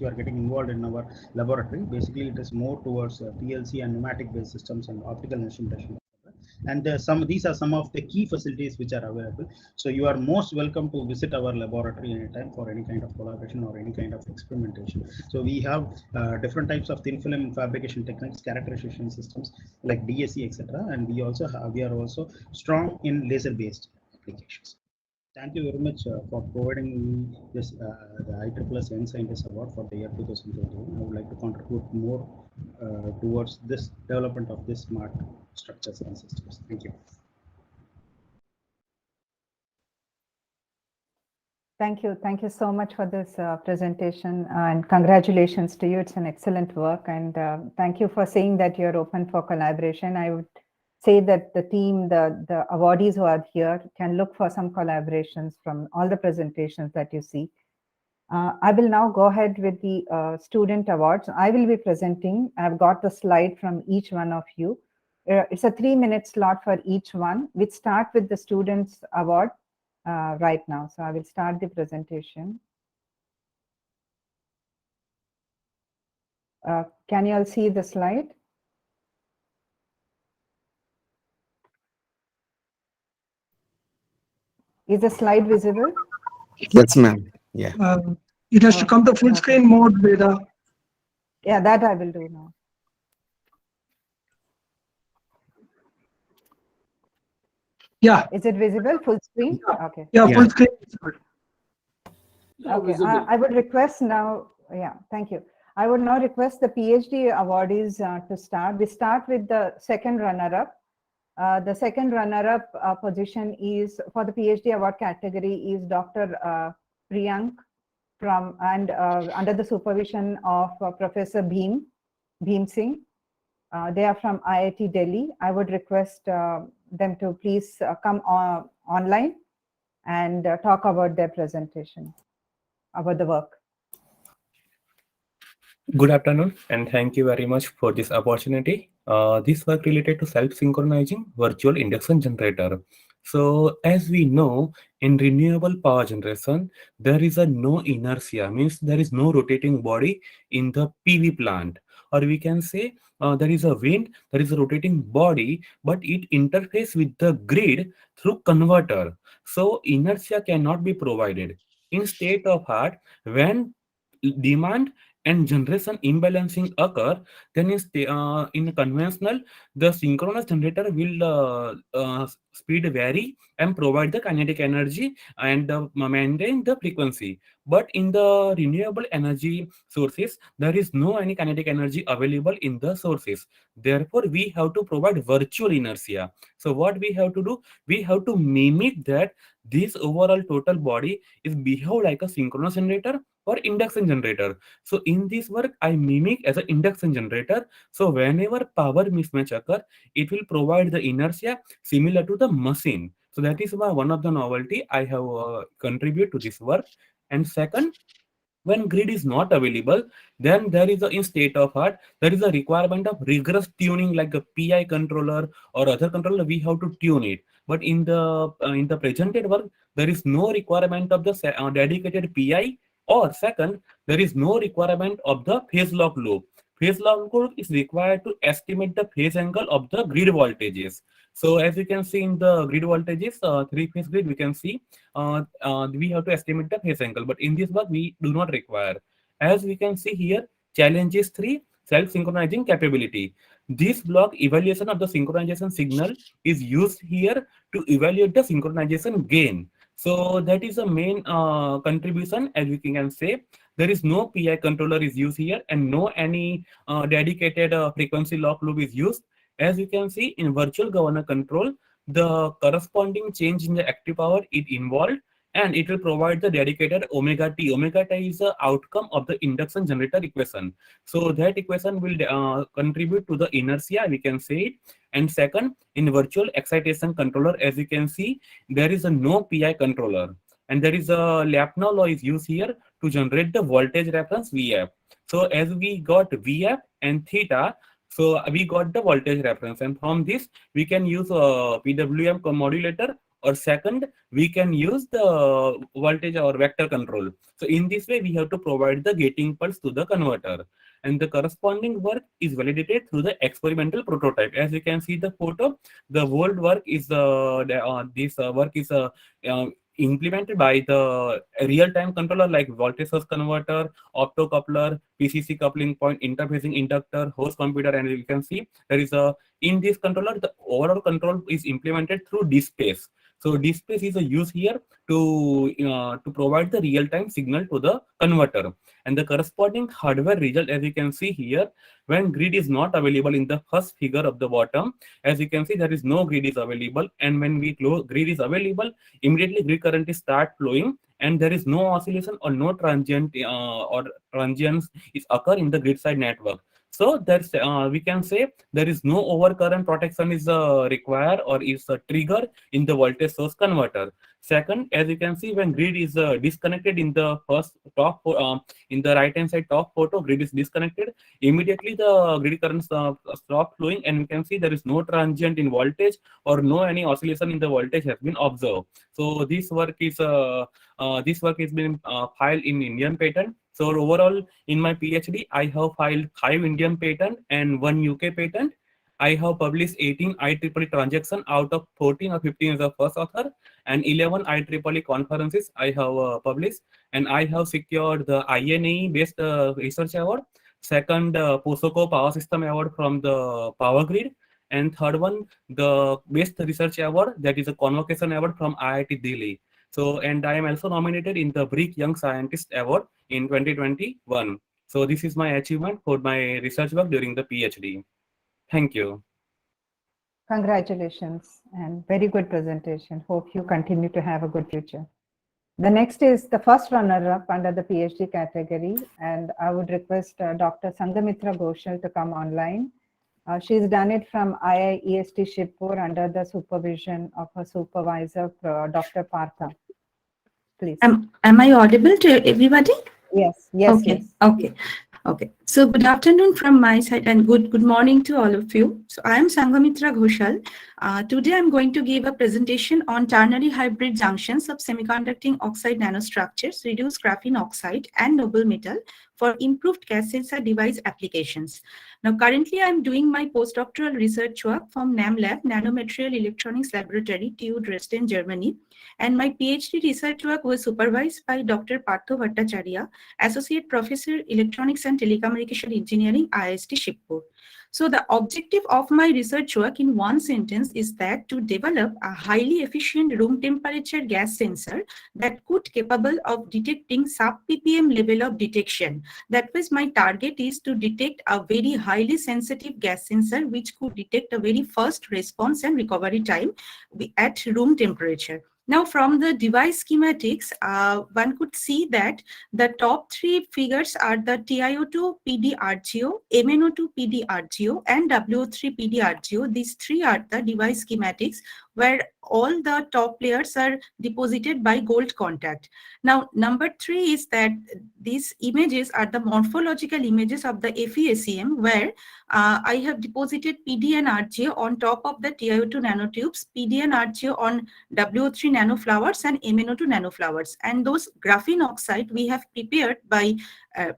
are getting involved in our laboratory. Basically, it is more towards PLC and pneumatic based systems and optical instrumentation. And these are some of the key facilities which are available. So you are most welcome to visit our laboratory anytime for any kind of collaboration or any kind of experimentation. So we have different types of thin film fabrication techniques, characterization systems like DSE, etc. And we are also strong in laser based applications. Thank you very much for providing me this the IEEE Young Scientist Award for the year 2021. I would like to contribute more towards this development of this smart structures and systems. Thank you. Thank you so much for this presentation, and congratulations to you. It's an excellent work, and thank you for saying that you're open for collaboration. I would say that the team, the awardees who are here, can look for some collaborations from all the presentations that you see. I will now go ahead with the student awards. I will be presenting. I've got the slide from each one of you. It's a 3-minute slot for each one. We'll start with the students award right now. So I will start the presentation. Can you all see the slide? Is the slide visible? Yes, ma'am. Yeah. It has to come to full screen mode, Veda. Yeah, that I will do now. Yeah. Is it visible? Full screen? Okay. Yeah, full screen is good. Okay. I would request now. Yeah, thank you. I would now request the PhD awardees to start. We start with the second runner-up. The second runner-up position is for the PhD award category is Dr. Priyank from under the supervision of Professor Bhim Singh. They are from IIT Delhi. I would request them to please come online and talk about their presentation, about the work. Good afternoon, and thank you very much for this opportunity. This work related to self-synchronizing virtual induction generator. So as we know, in renewable power generation, there is a no inertia, means there is no rotating body in the PV plant. Or we can say there is a wind, there is a rotating body, but it interfaces with the grid through converter. So inertia cannot be provided. In state of art, when demand and generation imbalancing occur, then in conventional, the synchronous generator will speed vary and provide the kinetic energy and maintain the frequency. But in the renewable energy sources, there is no any kinetic energy available in the sources. Therefore, we have to provide virtual inertia. So what we have to do? We have to mimic that this overall total body is behave like a synchronous generator or induction generator. So in this work, I mimic as an induction generator. So whenever power mismatch occur, it will provide the inertia similar to the machine. So that is why one of the novelty I have contribute to this work. And second, when grid is not available, then there is a in state of art, there is a requirement of rigorous tuning like a PI controller or other controller. We have to tune it. But in the presented work, there is no requirement of the dedicated PI, or second, there is no requirement of the phase lock loop. Phase lock loop is required to estimate the phase angle of the grid voltages. So as you can see in the grid voltages, three-phase grid, we can see we have to estimate the phase angle. But in this work, we do not require. As we can see here, challenge is 3, self-synchronizing capability. This block evaluation of the synchronization signal is used here to evaluate the synchronization gain. So that is the main contribution, as we can say. There is no PI controller is used here, and no any dedicated frequency lock loop is used. As you can see in virtual governor control, the corresponding change in the active power is involved, and it will provide the dedicated omega t. Omega t is the outcome of the induction generator equation. So that equation will contribute to the inertia, we can say it. And second, in virtual excitation controller, as you can see, there is a no PI controller, and there is a Lyapunov law is used here to generate the voltage reference VF. So as we got VF and theta, so we got the voltage reference, and from this we can use a PWM modulator, or second, we can use the voltage or vector control. So in this way, we have to provide the gating pulse to the converter, and the corresponding work is validated through the experimental prototype. As you can see the photo, the whole work is this work is implemented by the real-time controller like voltage source converter, optocoupler, PCC coupling point, interfacing inductor, host computer, and you can see there is a in this controller the overall control is implemented through DSpace. So DSpace is a use here to provide the real-time signal to the converter, and the corresponding hardware result, as you can see here, when grid is not available in the first figure of the bottom, as you can see there is no grid is available, and when we close grid is available, immediately grid current is start flowing, and there is no oscillation or no transient or transients is occur in the grid side network. So there's we can say there is no overcurrent protection is required or is a trigger in the voltage source converter. Second, as you can see, when grid is disconnected in the first top in the right hand side top photo, grid is disconnected. Immediately the grid current stop flowing, and you can see there is no transient in voltage or no any oscillation in the voltage has been observed. So this work is been filed in Indian patent. So overall, in my PhD, I have filed 5 Indian patent and 1 UK patent. I have published 18 IEEE transactions out of 14 or 15 as a first author, and 11 IEEE conferences I have published, and I have secured the INAE based research award, second POSOCO power system award from the Power Grid, and third one the best research award, that is a convocation award from IIT Delhi. So, and I am also nominated in the BRIC Young Scientist Award in 2021. So this is my achievement for my research work during the PhD. Thank you. Congratulations and very good presentation. Hope you continue to have a good future. The next is the first runner-up under the PhD category, and I would request Dr. Sanghamitra Ghoshal to come online. She's done it from IIEST Shibpur under the supervision of her supervisor, Dr. Partha. Please. Am I audible to everybody? Yes, yes, okay. yes. Okay. Okay, so good afternoon from my side and good morning to all of you. So I am Sanghamitra Ghoshal. Today I'm going to give a presentation on ternary hybrid junctions of semiconducting oxide nanostructures, reduced graphene oxide and noble metal for improved gas sensor device applications. Now currently I'm doing my postdoctoral research work from NAM Lab, Nanomaterial Electronics Laboratory, TU Dresden, Germany. And my PhD research work was supervised by Dr. Partho Bhattacharya, Associate Professor, Electronics and Telecommunication Engineering, IIST Shibpur. So the objective of my research work in one sentence is that to develop a highly efficient room temperature gas sensor that could capable of detecting sub ppm level of detection. That was my target, is to detect a very highly sensitive gas sensor which could detect a very fast response and recovery time at room temperature. Now, from the device schematics, one could see that the top three figures are the TiO2 PDRGO, MnO2 PDRGO, and WO3 PDRGO. These three are the device schematics where all the top layers are deposited by gold contact. Now, number three is that these images are the morphological images of the FESEM, where I have deposited PD and RGO on top of the TiO2 nanotubes, PD and RGO on WO3 nanoflowers and MnO2 nanoflowers. And those graphene oxide we have prepared by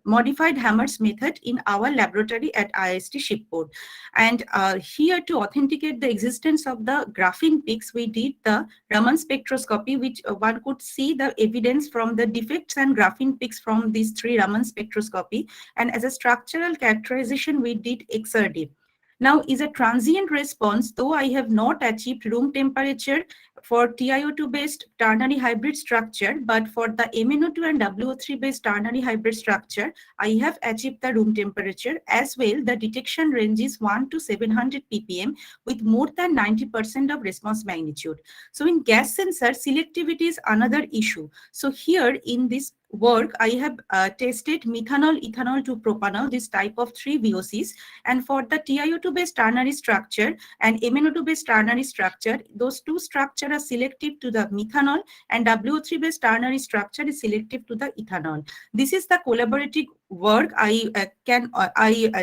modified Hammers method in our laboratory at IIST Shibpur. And here, to authenticate the existence of the graphene peaks, we did the Raman spectroscopy, which one could see the evidence from the defects and graphene peaks from these three Raman spectroscopy. And as a structural characterization, we did XRD. Now, is a transient response, though I have not achieved room temperature for TiO2 based ternary hybrid structure, but for the MnO2 and WO3 based ternary hybrid structure, I have achieved the room temperature. As well, the detection range is 1 to 700 ppm with more than 90% of response magnitude. So in gas sensor, selectivity is another issue. So here in this work, I have tested methanol, ethanol to propanol, this type of three VOCs. And for the TiO2 based ternary structure and MnO2 based ternary structure, those two structures are selective to the methanol, and WO3 based ternary structure is selective to the ethanol. This is the collaborative work I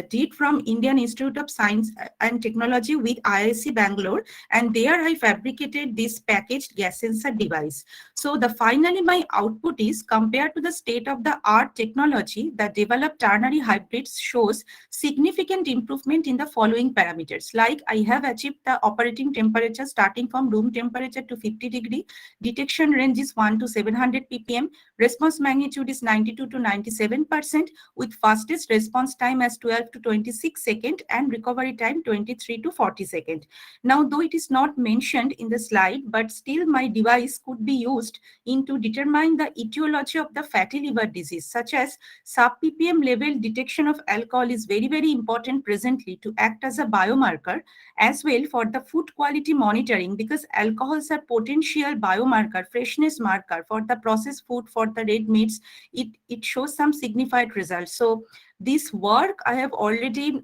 did from Indian Institute of Science and Technology with IISc Bangalore, and there I fabricated this packaged gas sensor device. So finally my output is, compared to the state of the art technology, the developed ternary hybrids shows significant improvement in the following parameters. Like, I have achieved the operating temperature starting from room temperature to 50 degree, detection range is 1 to 700 ppm, response magnitude is 92 to 97%, with fastest response time as 12 to 26 seconds and recovery time 23 to 40 seconds. Now, though it is not mentioned in the slide, but still my device could be used to determine the etiology of the fatty liver disease, such as sub-ppm level detection of alcohol is very, very important presently to act as a biomarker, as well for the food quality monitoring, because alcohols are potential biomarker, freshness marker for the processed food, for the red meats. It shows some signified results. So this work I have already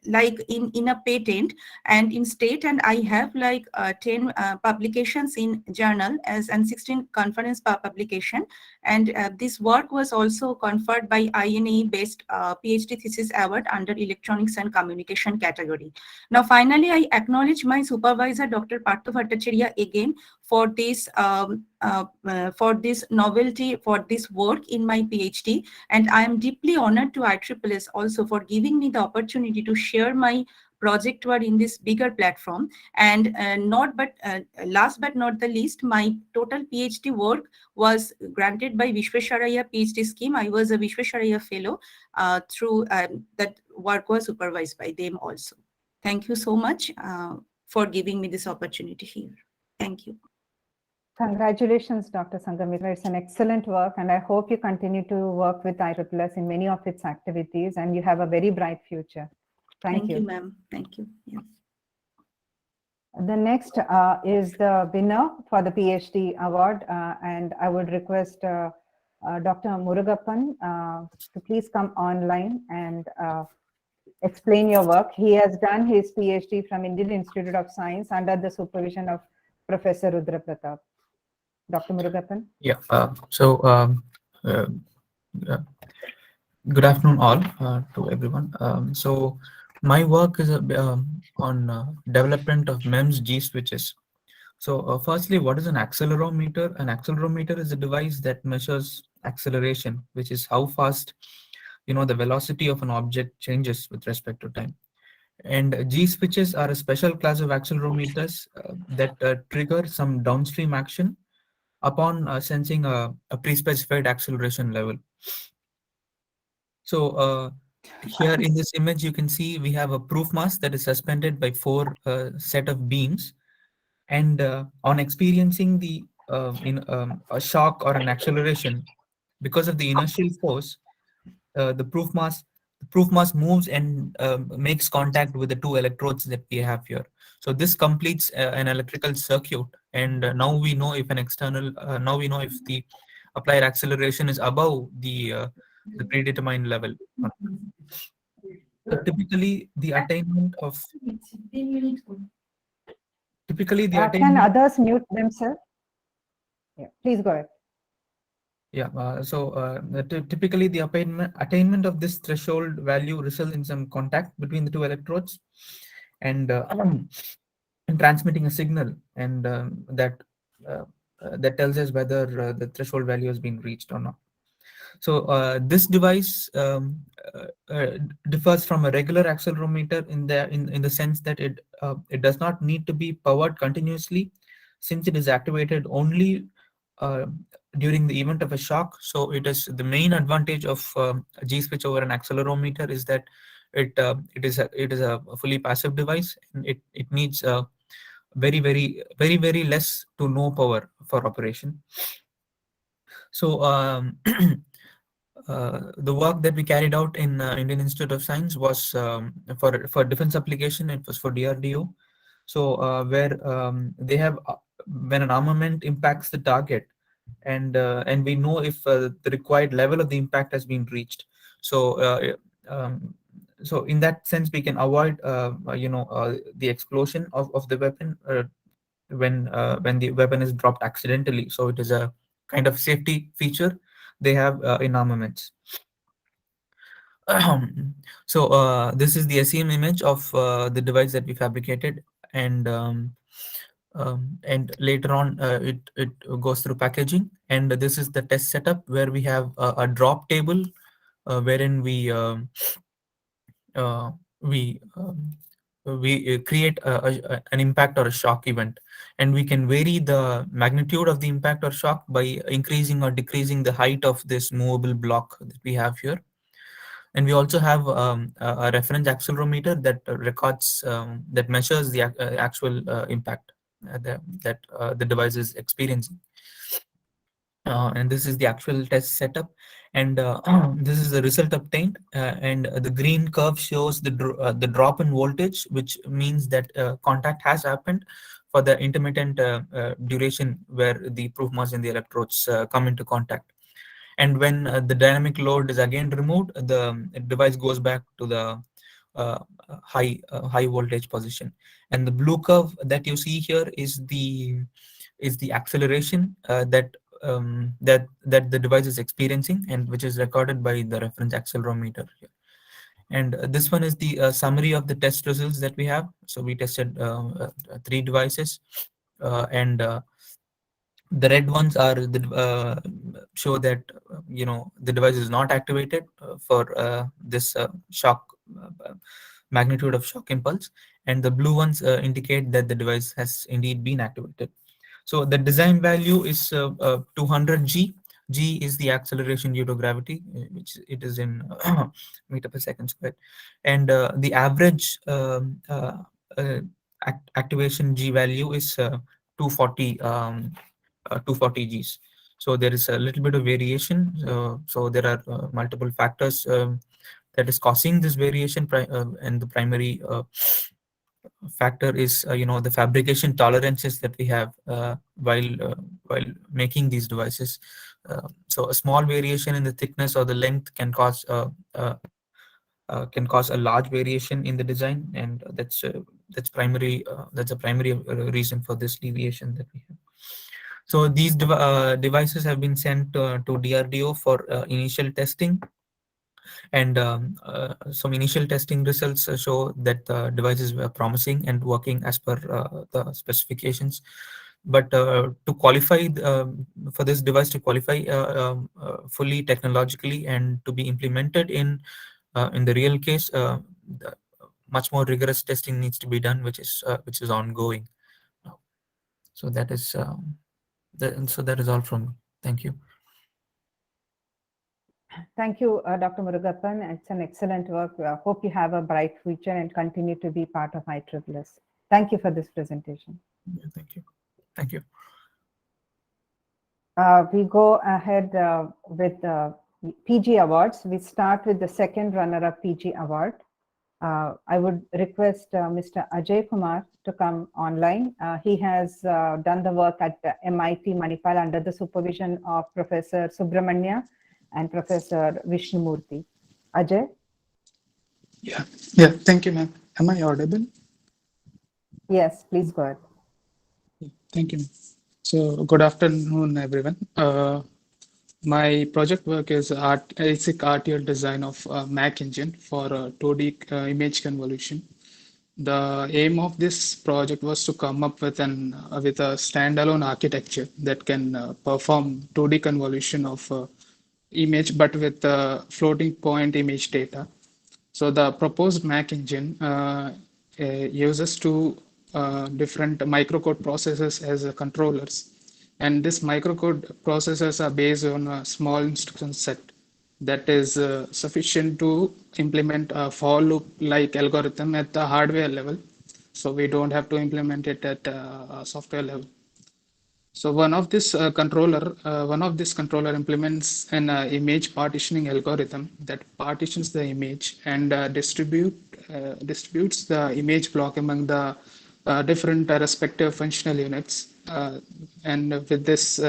like in a patent and in state, and I have like 10 publications in journal and 16 conference publication, and this work was also conferred by INA based PhD thesis award under electronics and communication category. Now finally, I acknowledge my supervisor Dr. Partho Bhattacharya again for this novelty, for this work in my PhD, and I am deeply honored to IEEE also for giving me the opportunity to share my project work in this bigger platform. And last but not the least, my total PhD work was granted by Vishwesvaraya PhD scheme. I was a Vishwesvaraya fellow through that work was supervised by them also. Thank you so much for giving me this opportunity here. Thank you. Congratulations, Dr. Sanghamitra. It's an excellent work, and I hope you continue to work with IEEE in many of its activities, and you have a very bright future. Thank you. Thank you, ma'am. Thank you. Yes. The next is the winner for the PhD award, and I would request Dr. Murugappan to please come online and explain your work. He has done his PhD from Indian Institute of Science under the supervision of Professor Rudra Pratap. Dr. Murugappan? Yeah, Good afternoon, all, to everyone. So my work is on development of MEMS G switches. So firstly, what is an accelerometer? An accelerometer is a device that measures acceleration, which is how fast, the velocity of an object changes with respect to time. And G switches are a special class of accelerometers that trigger some downstream action upon sensing a pre-specified acceleration level. So here in this image, you can see we have a proof mass that is suspended by 4 set of beams. And on experiencing a shock or an acceleration, because of the inertial force, the proof mass moves and makes contact with the 2 electrodes that we have here. So this completes an electrical circuit, and now we know if the applied acceleration is above the predetermined level. So typically the attainment of Can others mute themselves? Yeah, please go ahead. Yeah, typically the attainment of this threshold value results in some contact between the 2 electrodes and transmitting a signal, and that tells us whether the threshold value has been reached or not. So this device differs from a regular accelerometer in the sense that it does not need to be powered continuously, since it is activated only during the event of a shock. So it is the main advantage of a G switch over an accelerometer is that it is a fully passive device, and it needs very less to no power for operation. So the work that we carried out in Indian Institute of Science was for defense application. It was for DRDO. So where they have when an armament impacts the target, and we know if the required level of the impact has been reached. So so in that sense, we can avoid the explosion of the weapon when the weapon is dropped accidentally. So it is a kind of safety feature they have in armaments. So this is the SEM image of the device that we fabricated, and later on it goes through packaging, and this is the test setup where we have a drop table wherein we create an impact or a shock event, and we can vary the magnitude of the impact or shock by increasing or decreasing the height of this movable block that we have here. And we also have a reference accelerometer that records that measures the actual impact that the device is experiencing. And this is the actual test setup, and this is the result obtained, and the green curve shows the drop in voltage, which means that contact has happened for the intermittent duration where the proof mass and the electrodes come into contact. And when the dynamic load is again removed, the device goes back to the high voltage position. And the blue curve that you see here is the acceleration that the device is experiencing, and which is recorded by the reference accelerometer here. And this one is the summary of the test results that we have. So we tested 3 devices, and the red ones are show that the device is not activated for this shock magnitude of shock impulse, and the blue ones indicate that the device has indeed been activated. So the design value is 200 G. G is the acceleration due to gravity, which it is in meter per second squared, and the average activation G value is 240 Gs. So there is a little bit of variation. So there are multiple factors that is causing this variation, and the primary factor is the fabrication tolerances that we have while making these devices. So a small variation in the thickness or the length can cause a large variation in the design, and that's a primary reason for this deviation that we have. So these devices have been sent to DRDO for initial testing, And some initial testing results show that the devices were promising and working as per the specifications. But to qualify for this device to qualify fully technologically and to be implemented in the real case, much more rigorous testing needs to be done, which is ongoing now. So that is that is all from me. Thank you. Thank you, Dr. Murugappan. It's an excellent work. Hope you have a bright future and continue to be part of IEEE. Thank you for this presentation. Yeah, thank you. Thank you. We go ahead with PG Awards. We start with the second runner-up PG Award. I would request Mr. Ajay Kumar to come online. He has done the work at MIT Manipal under the supervision of Professor Subramanya and Professor Vishnumurthy. Ajay? Yeah, thank you, ma'am. Am I audible? Yes, please go ahead. Thank you. So, good afternoon, everyone. My project work is basic RTL design of Mac engine for 2D image convolution. The aim of this project was to come up with a standalone architecture that can perform 2D convolution of image, but with floating point image data. So the proposed Mac engine uses two different microcode processors as controllers. And these microcode processors are based on a small instruction set that is sufficient to implement a for loop like algorithm at the hardware level. So we don't have to implement it at a software level. So one of this controller implements an image partitioning algorithm that partitions the image and distributes the image block among the different respective functional units. And with this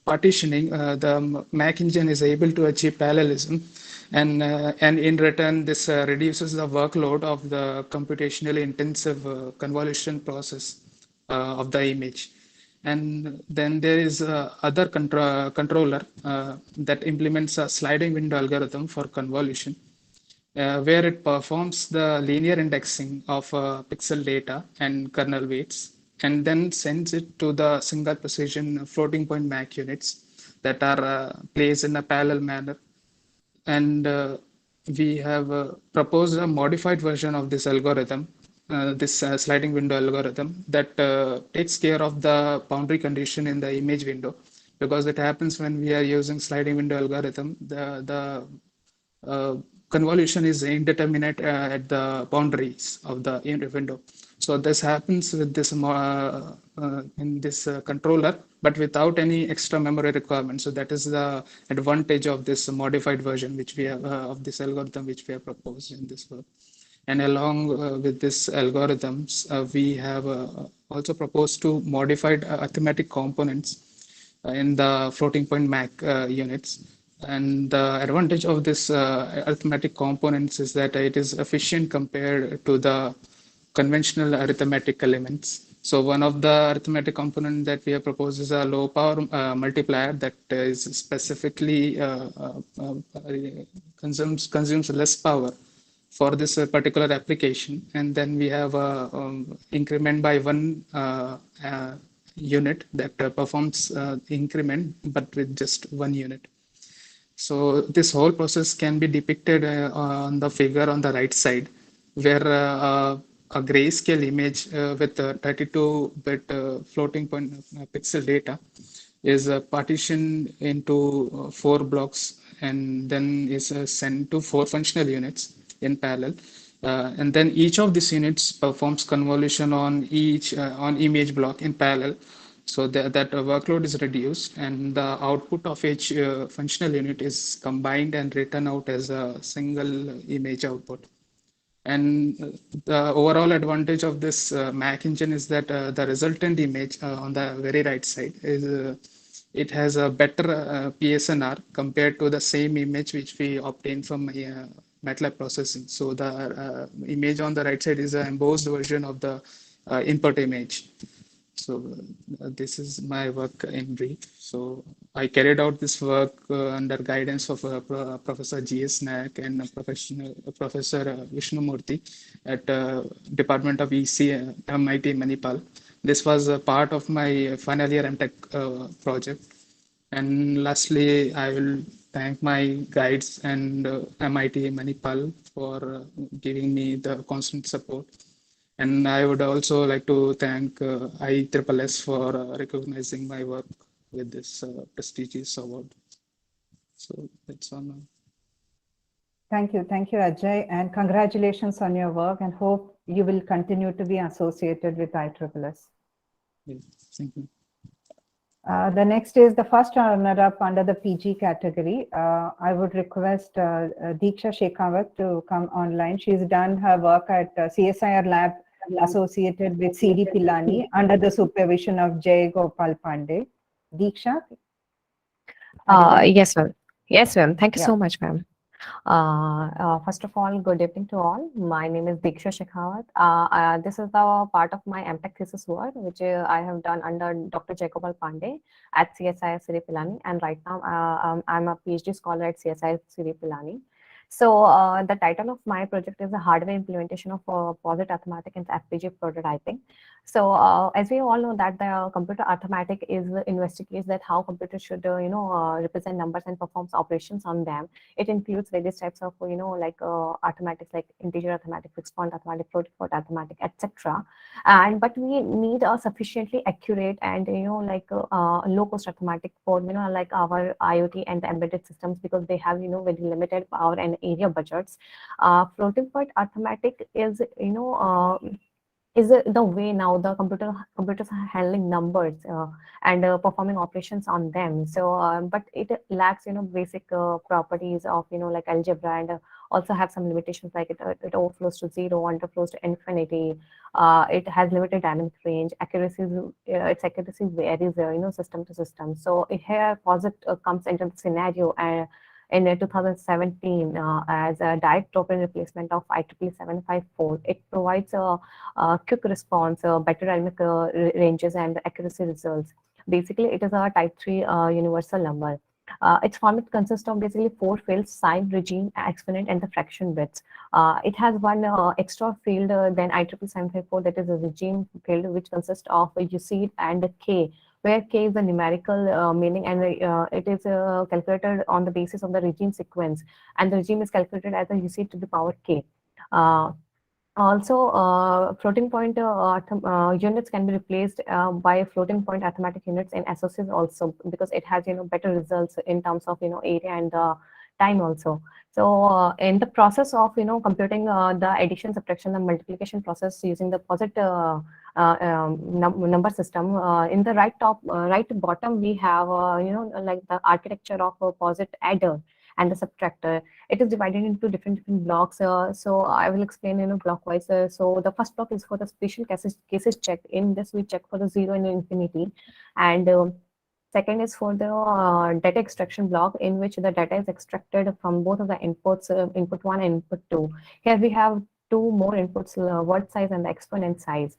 partitioning, the Mac engine is able to achieve parallelism, and in return, this reduces the workload of the computationally intensive convolution process of the image. And then there is other controller that implements a sliding window algorithm for convolution, where it performs the linear indexing of pixel data and kernel weights, and then sends it to the single precision floating point Mac units that are placed in a parallel manner. And we have proposed a modified version of this algorithm, this sliding window algorithm that takes care of the boundary condition in the image window, because it happens when we are using sliding window algorithm, the convolution is indeterminate at the boundaries of the window. So this happens with this in this controller, but without any extra memory requirement. So that is the advantage of this modified version which we have of this algorithm which we have proposed in this work. And along with this algorithms, we have also proposed to modified arithmetic components in the floating point Mac units. And the advantage of this arithmetic components is that it is efficient compared to the conventional arithmetic elements. So one of the arithmetic component that we have proposed is a low power multiplier that is specifically consumes less power for this particular application. And then we have increment by one unit that performs increment, but with just one unit. So this whole process can be depicted on the figure on the right side, where a grayscale image with 32-bit floating point pixel data is partitioned into 4 blocks and then is sent to 4 functional units in parallel. And then each of these units performs convolution on each image block in parallel. So that workload is reduced, and the output of each functional unit is combined and written out as a single image output. And the overall advantage of this Mac engine is that the resultant image on the very right side is it has a better PSNR compared to the same image which we obtained from MATLAB processing. So the image on the right side is an embossed version of the input image. So this is my work in brief. So I carried out this work under guidance of Professor G.S. Nayak and Professor Vishnu Murthy at Department of EC, MIT Manipal. This was a part of my final year MTech project. And lastly, I will thank my guides and MIT Manipal for giving me the constant support. And I would also like to thank IEEE for recognizing my work with this prestigious award. So that's all now. Thank you, Ajay, and congratulations on your work, and hope you will continue to be associated with IEEE. Yeah, thank you. The next is the first runner-up under the PG category. I would request Deeksha Shekhawat to come online. She's done her work at CSIR lab associated with CD Pilani under the supervision of Jay Gopal Pandey. Deeksha? Yes, ma'am. Yes, ma'am. Thank you Yeah. so much, ma'am. First of all, good evening to all. My name is Deeksha Shekhawat. This is the part of my MTech thesis work, which I have done under Dr. Jayagopal Pandey at CSIR Sri Pilani, and right now I'm a PhD scholar at CSIR Sri Pilani. So the title of my project is the hardware implementation of POSIT arithmetic and FPGA prototyping. So as we all know that the computer arithmetic is investigates that how computers should represent numbers and performs operations on them. It includes various types of like arithmetics like integer arithmetic, fixed point arithmetic, floating point arithmetic, etc. And but we need a sufficiently accurate and like low cost arithmetic for like our IoT and the embedded systems, because they have very limited power and area budgets. Floating point arithmetic is is the way now the computers are handling numbers and performing operations on them. So but it lacks basic properties of like algebra, and also have some limitations like it overflows to zero, underflows to infinity. It has limited dynamic range, its accuracy varies system to system. So here POSIT comes into the scenario in 2017 as a direct token replacement of IEEE 754. It provides a quick response, better dynamic ranges, and accuracy results. Basically, it is a type 3 universal number. Its format consists of basically 4 fields: sign, regime, exponent, and the fraction bits. It has one extra field than IEEE 754, that is a regime field, which consists of a USEED and a K, where K is the numerical meaning, and it is calculated on the basis of the regime sequence, and the regime is calculated as a USEED to the power K. Also, floating point units can be replaced by floating point arithmetic units in SOCs also, because it has better results in terms of area and time also. So in the process of computing the addition, subtraction, and multiplication process using the POSIT number system, in the right bottom we have like the architecture of a POSIT adder and the subtractor. It is divided into different blocks. So I will explain blockwise. So the first block is for the special cases checked. In this we check for the 0 and infinity, and second is for the data extraction block, in which the data is extracted from both of the inputs, input 1 and input 2. Here we have 2 more inputs, word size and the exponent size.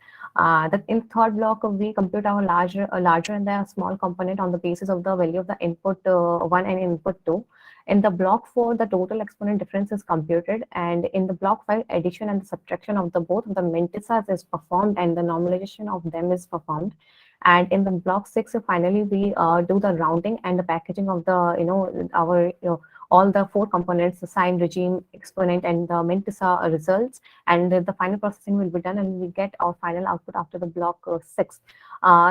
In the third block, we compute our larger and the small component on the basis of the value of the input 1 and input 2. In the block 4, the total exponent difference is computed, and in the block 5, addition and the subtraction of the both of the mantisas is performed, and the normalization of them is performed. And in the block 6, finally we do the rounding and the packaging of the our all the 4 components: the sign, regime, exponent, and the mantissa results, and the final processing will be done, and we get our final output after the block 6.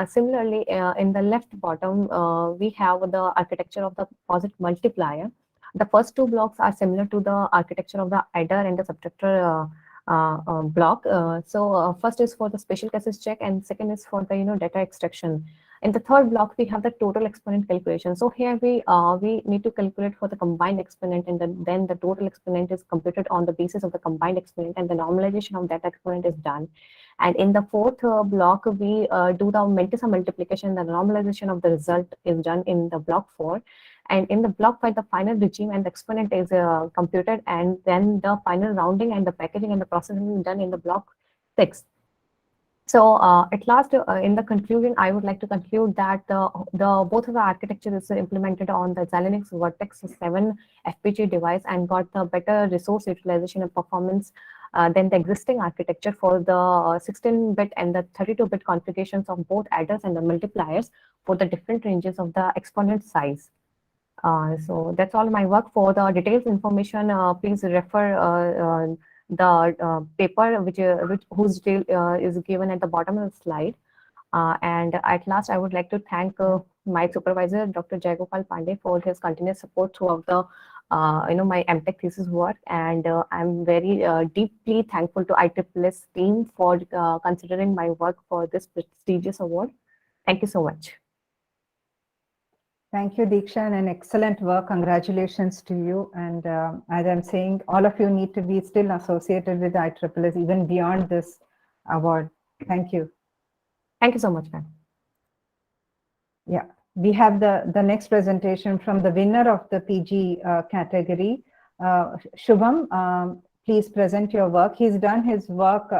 Similarly, in the left bottom, we have the architecture of the POSIT multiplier. The first 2 blocks are similar to the architecture of the adder and the subtractor block. So first is for the special cases check, and second is for the data extraction. In the third block, we have the total exponent calculation. So here we need to calculate for the combined exponent, and then the total exponent is computed on the basis of the combined exponent, and the normalization of that exponent is done. And in the fourth block, we do the mantissa multiplication. The normalization of the result is done in the block 4. And in the block 5, the final regime and the exponent is computed, and then the final rounding and the packaging and the processing is done in the block 6. So at last, in the conclusion, I would like to conclude that both of the architecture is implemented on the Xilinx Vertex 7 FPGA device and got the better resource utilization and performance than the existing architecture for the 16-bit and the 32-bit configurations of both adders and the multipliers for the different ranges of the exponent size. So that's all my work. For the details information, please refer the paper whose detail is given at the bottom of the slide. And at last, I would like to thank my supervisor, Dr. Jayagopal Pandey, for his continuous support throughout the my MTech thesis work. And I'm very deeply thankful to IEEE team for considering my work for this prestigious award. Thank you so much. Thank you, Diksha, and an excellent work. Congratulations to you. And as I'm saying, all of you need to be still associated with IEEE even beyond this award. Thank you. Thank you so much, ma'am. Yeah, we have the next presentation from the winner of the PG category. Shubham, please present your work. He's done his work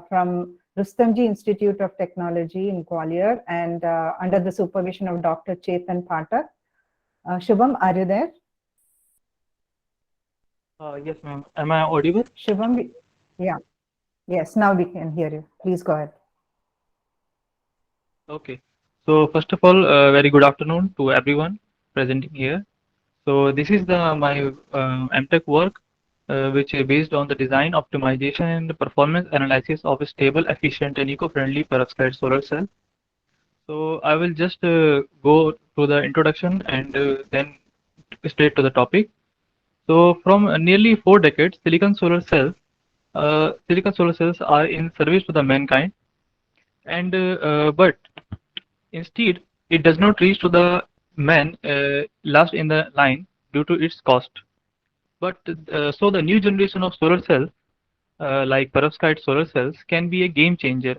from Rustomjee Institute of Technology in Gwalior and under the supervision of Dr. Chetan Pathak. Shubham, are you there? Yes, ma'am. Am I audible? Shubham, yeah. Yes, now we can hear you. Please go ahead. Okay. So first of all, very good afternoon to everyone presenting here. So this is my MTech work, which is based on the design, optimization, and performance analysis of a stable, efficient, and eco-friendly perovskite solar cell. So I will just go through the introduction and then straight to the topic. So from nearly 4 decades, silicon solar cells are in service to the mankind, and but instead it does not reach to the man last in the line due to its cost. But so the new generation of solar cells, like perovskite solar cells, can be a game changer.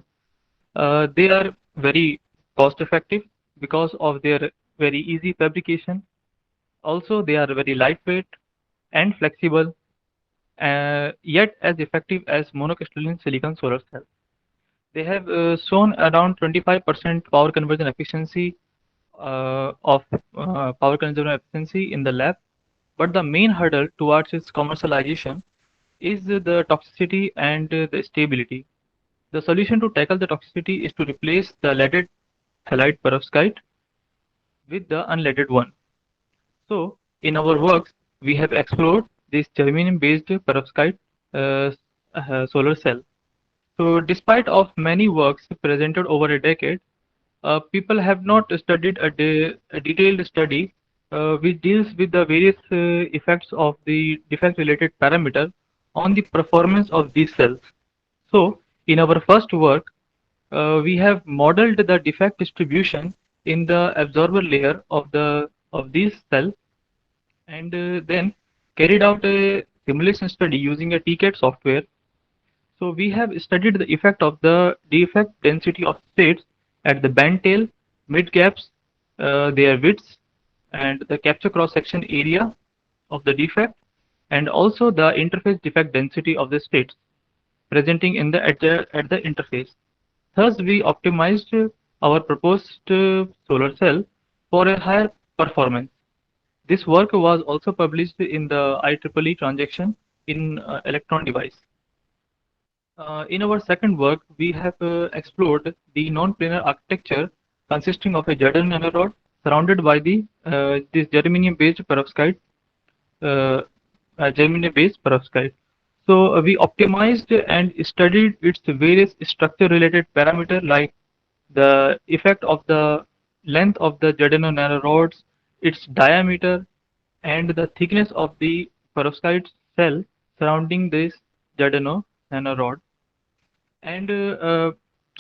They are very cost effective because of their very easy fabrication. Also, they are very lightweight and flexible, yet as effective as monocrystalline silicon solar cells. They have shown around 25% power conversion efficiency in the lab. But the main hurdle towards its commercialization is the toxicity and the stability. The solution to tackle the toxicity is to replace the leaded halide perovskite with the unleaded one. So, in our works, we have explored this germanium-based perovskite solar cell. So, despite of many works presented over a decade, people have not studied a detailed study which deals with the various effects of the defect-related parameter on the performance of these cells. So, in our first work, we have modeled the defect distribution in the absorber layer of these cells, and then carried out a simulation study using a TCAD software. So we have studied the effect of the defect density of states at the band tail, mid gaps, their widths, and the capture cross section area of the defect, and also the interface defect density of the states presenting in at the interface. Thus, we optimized our proposed solar cell for a higher performance. This work was also published in the IEEE transaction in electron device. In our second work, we have explored the non-planar architecture consisting of a Jordan nanorod surrounded by this germanium-based perovskite. So we optimized and studied its various structure-related parameters like the effect of the length of the Jordan nanorods, its diameter, and the thickness of the perovskite cell surrounding this Jordan nanorod, and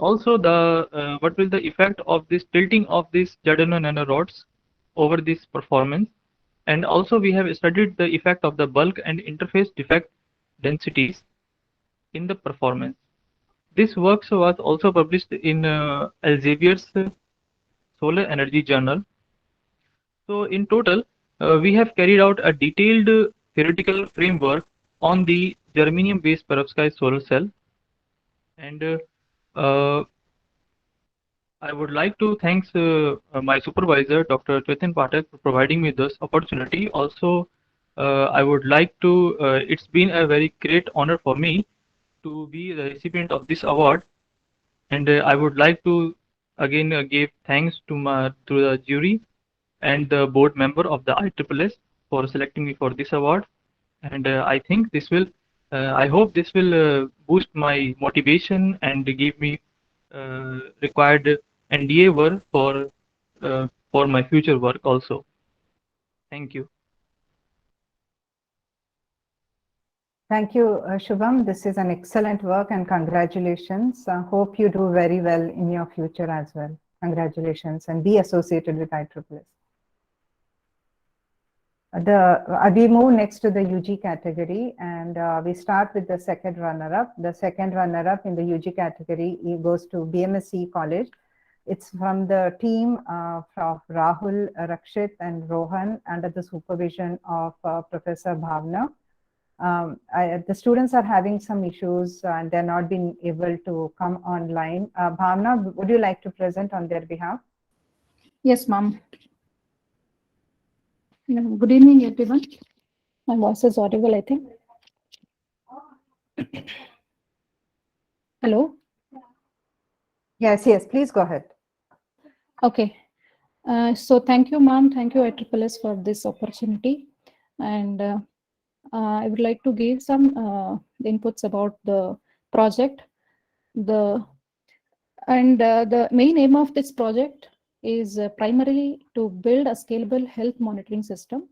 also the what will the effect of this tilting of these Jordan nanorods over this performance. And also we have studied the effect of the bulk and interface defect densities in the performance. This work was also published in Elsevier's Solar Energy Journal. So in total, we have carried out a detailed theoretical framework on the germanium-based perovskite solar cell, and I would like to thank my supervisor, Dr. Chetan Pathak, for providing me this opportunity. Also, I would like to, it's been a very great honor for me to be the recipient of this award. And I would like to again give thanks to the jury and the board member of the ISSS for selecting me for this award. And I think this will, I hope this will boost my motivation and give me required endeavor for my future work also. Thank you. Thank you, Shubham. This is an excellent work and congratulations. Hope you do very well in your future as well. Congratulations and be associated with ISSS. We move next to the UG category and we start with the second runner-up. The second runner-up in the UG category goes to BMSC College. It's from the team of Rahul, Rakshit and Rohan under the supervision of Professor Bhavna. The students are having some issues and they're not being able to come online. Bhavna, would you like to present on their behalf? Yes, ma'am. Good evening, everyone. My voice is audible, I think. Hello? Yes, yes, please go ahead. Okay. So thank you, ma'am. Thank you, ISSS, for this opportunity. And I would like to give some inputs about the project. The main aim of this project is primarily to build a scalable health monitoring system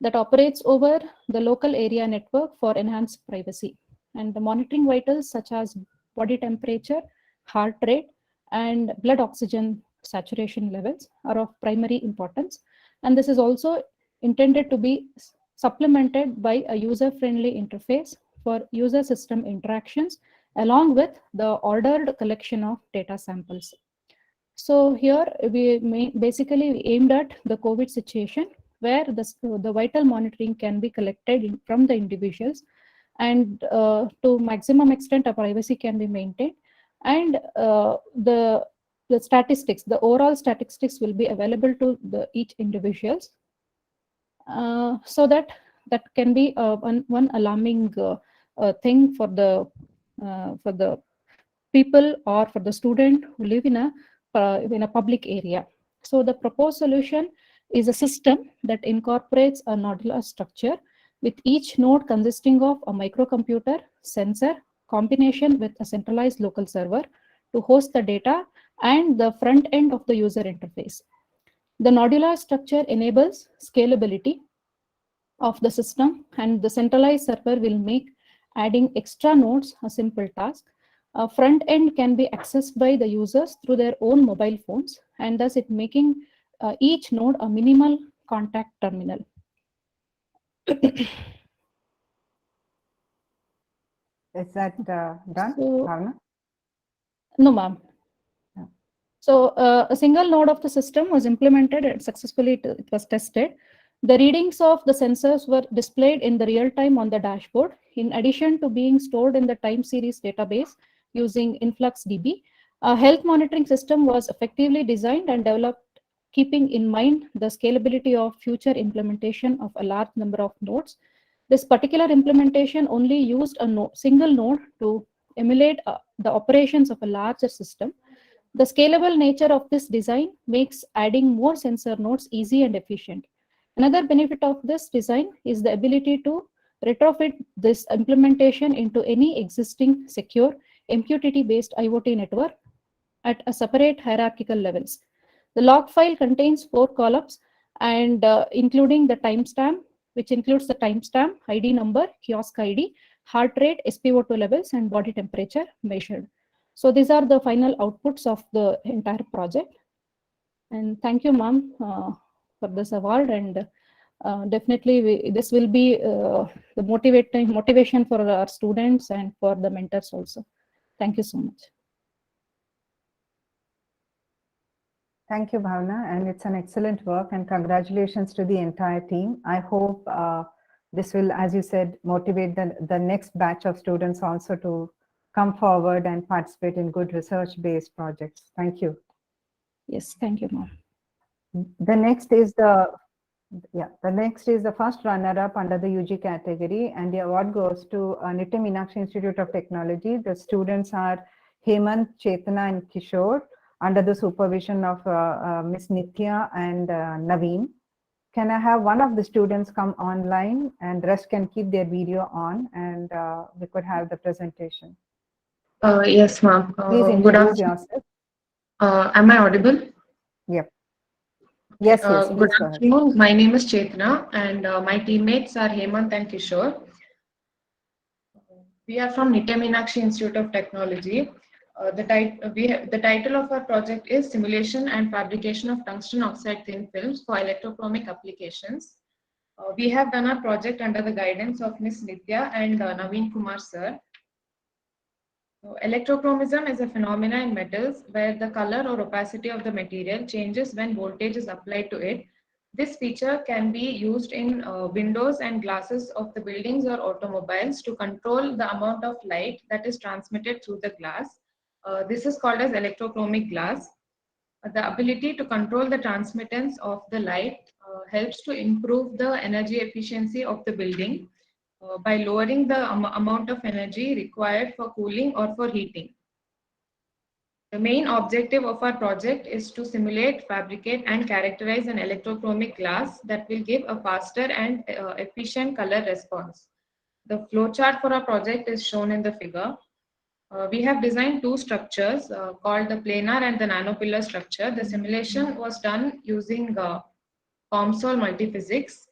that operates over the local area network for enhanced privacy. And the monitoring vitals such as body temperature, heart rate, and blood oxygen saturation levels are of primary importance. And this is also intended to be supplemented by a user-friendly interface for user system interactions along with the ordered collection of data samples. So here we basically aimed at the COVID situation where the vital monitoring can be collected from the individuals and to maximum extent a privacy can be maintained, and the statistics, the overall statistics will be available to each individuals, so that can be one alarming thing for the people or for the student who live in a public area. So the proposed solution is a system that incorporates a nodular structure with each node consisting of a microcomputer, sensor, combination with a centralized local server to host the data and the front end of the user interface. The nodular structure enables scalability of the system, and the centralized server will make adding extra nodes a simple task. A front end can be accessed by the users through their own mobile phones, and thus it making each node a minimal contact terminal. Is that done, Bhavna? No, ma'am. So a single node of the system was implemented and successfully it was tested. The readings of the sensors were displayed in the real time on the dashboard, in addition to being stored in the time series database using InfluxDB. A health monitoring system was effectively designed and developed keeping in mind the scalability of future implementation of a large number of nodes. This particular implementation only used a single node to emulate the operations of a larger system. The scalable nature of this design makes adding more sensor nodes easy and efficient. Another benefit of this design is the ability to retrofit this implementation into any existing secure MQTT-based IoT network at a separate hierarchical levels. The log file contains 4 columns and including the timestamp, which includes the timestamp, ID number, kiosk ID, heart rate, SpO2 levels, and body temperature measured. So these are the final outputs of the entire project. And thank you, ma'am, for this award. And definitely this will be the motivation for our students and for the mentors also. Thank you so much. Thank you, Bhavna, and it's an excellent work and congratulations to the entire team. I hope this will, as you said, motivate the next batch of students also to come forward and participate in good research-based projects. Thank you. Yes, thank you, ma'am. The next is the first runner-up under the UG category, and the award goes to Nitya Meenakshi Institute of Technology. The students are Hemant, Chetana, and Kishore under the supervision of Miss Nitya and Naveen. Can I have one of the students come online and rest can keep their video on, and we could have the presentation. Yes, ma'am. Please Good introduce afternoon. yourself. Am I audible? Yep. Yes, yes, Good please go ahead. afternoon. My name is Chetna, and my teammates are Hemant and Kishore. We are from Nitya Meenakshi Institute of Technology. The title of our project is Simulation and Fabrication of Tungsten Oxide Thin Films for Electrochromic Applications. We have done our project under the guidance of Ms. Nitya and Naveen Kumar sir. So, electrochromism is a phenomena in metals where the color or opacity of the material changes when voltage is applied to it. This feature can be used in windows and glasses of the buildings or automobiles to control the amount of light that is transmitted through the glass. This is called as electrochromic glass. The ability to control the transmittance of the light helps to improve the energy efficiency of the building by lowering the amount of energy required for cooling or for heating. The main objective of our project is to simulate, fabricate, and characterize an electrochromic glass that will give a faster and efficient color response. The flowchart for our project is shown in the figure. We have designed two structures called the planar and the nanopillar structure. The simulation was done using COMSOL multiphysics.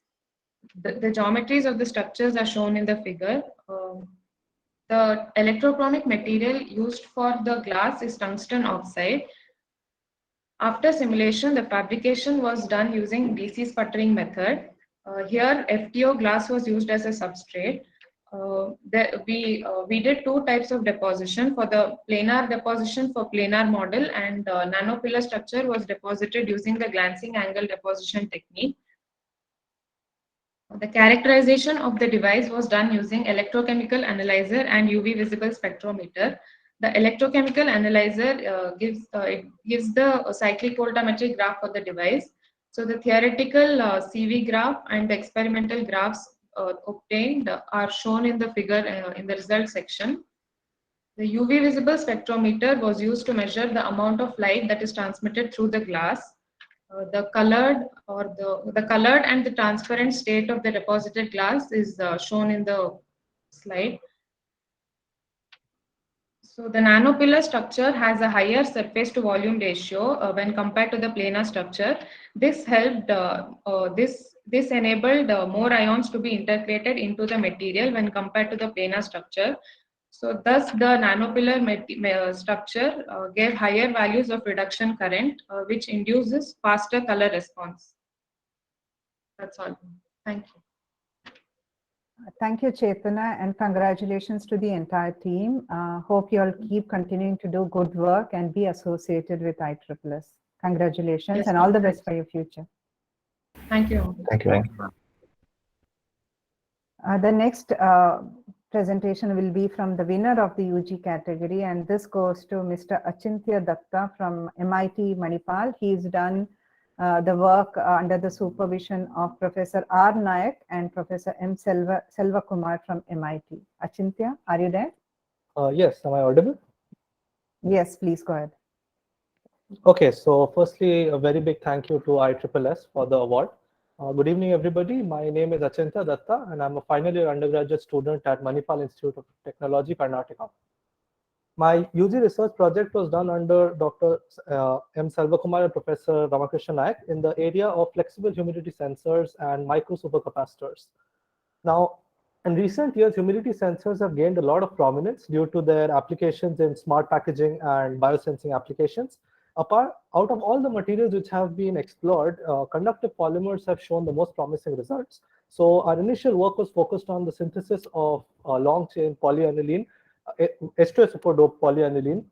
The geometries of the structures are shown in the figure. The electrochromic material used for the glass is tungsten oxide. After simulation, the fabrication was done using DC sputtering method. Here, FTO glass was used as a substrate. We did two types of deposition. For the planar deposition for planar model, and nanopillar structure was deposited using the glancing angle deposition technique. The characterization of the device was done using electrochemical analyzer and UV visible spectrometer. The electrochemical analyzer gives the cyclic voltammetric graph for the device. So the theoretical CV graph and the experimental graphs obtained are shown in the figure in the result section. The UV visible spectrometer was used to measure the amount of light that is transmitted through the glass. The colored and the transparent state of the deposited glass is shown in the slide. So the nanopillar structure has a higher surface to volume ratio when compared to the planar structure. This helped, this enabled more ions to be integrated into the material when compared to the planar structure. So thus the nanopillar structure gave higher values of reduction current, which induces faster color response. That's all. Thank you. Thank you, Chetana, and congratulations to the entire team. Hope you all keep continuing to do good work and be associated with IEEE. Congratulations, Yes, and all the best for your future. Thank you. Thank you. The next presentation will be from the winner of the UG category, and this goes to Mr. Achintya Datta from MIT Manipal. He's done the work under the supervision of Professor R. Nayak and Professor M. Selva Kumar from MIT. Achintya, are you there? Yes, am I audible? Yes, please go ahead. Okay, so firstly, a very big thank you to IEEE for the award. Good evening, everybody. My name is Achintya Datta, and I'm a final year undergraduate student at Manipal Institute of Technology, Karnataka. My UG research project was done under Dr. M. Selvakumar and Professor Ramakrishna Nayak in the area of flexible humidity sensors and micro supercapacitors. Now, in recent years, humidity sensors have gained a lot of prominence due to their applications in smart packaging and biosensing applications. Out of all the materials which have been explored, conductive polymers have shown the most promising results. So our initial work was focused on the synthesis of long-chain polyaniline, H2SO4-doped polyaniline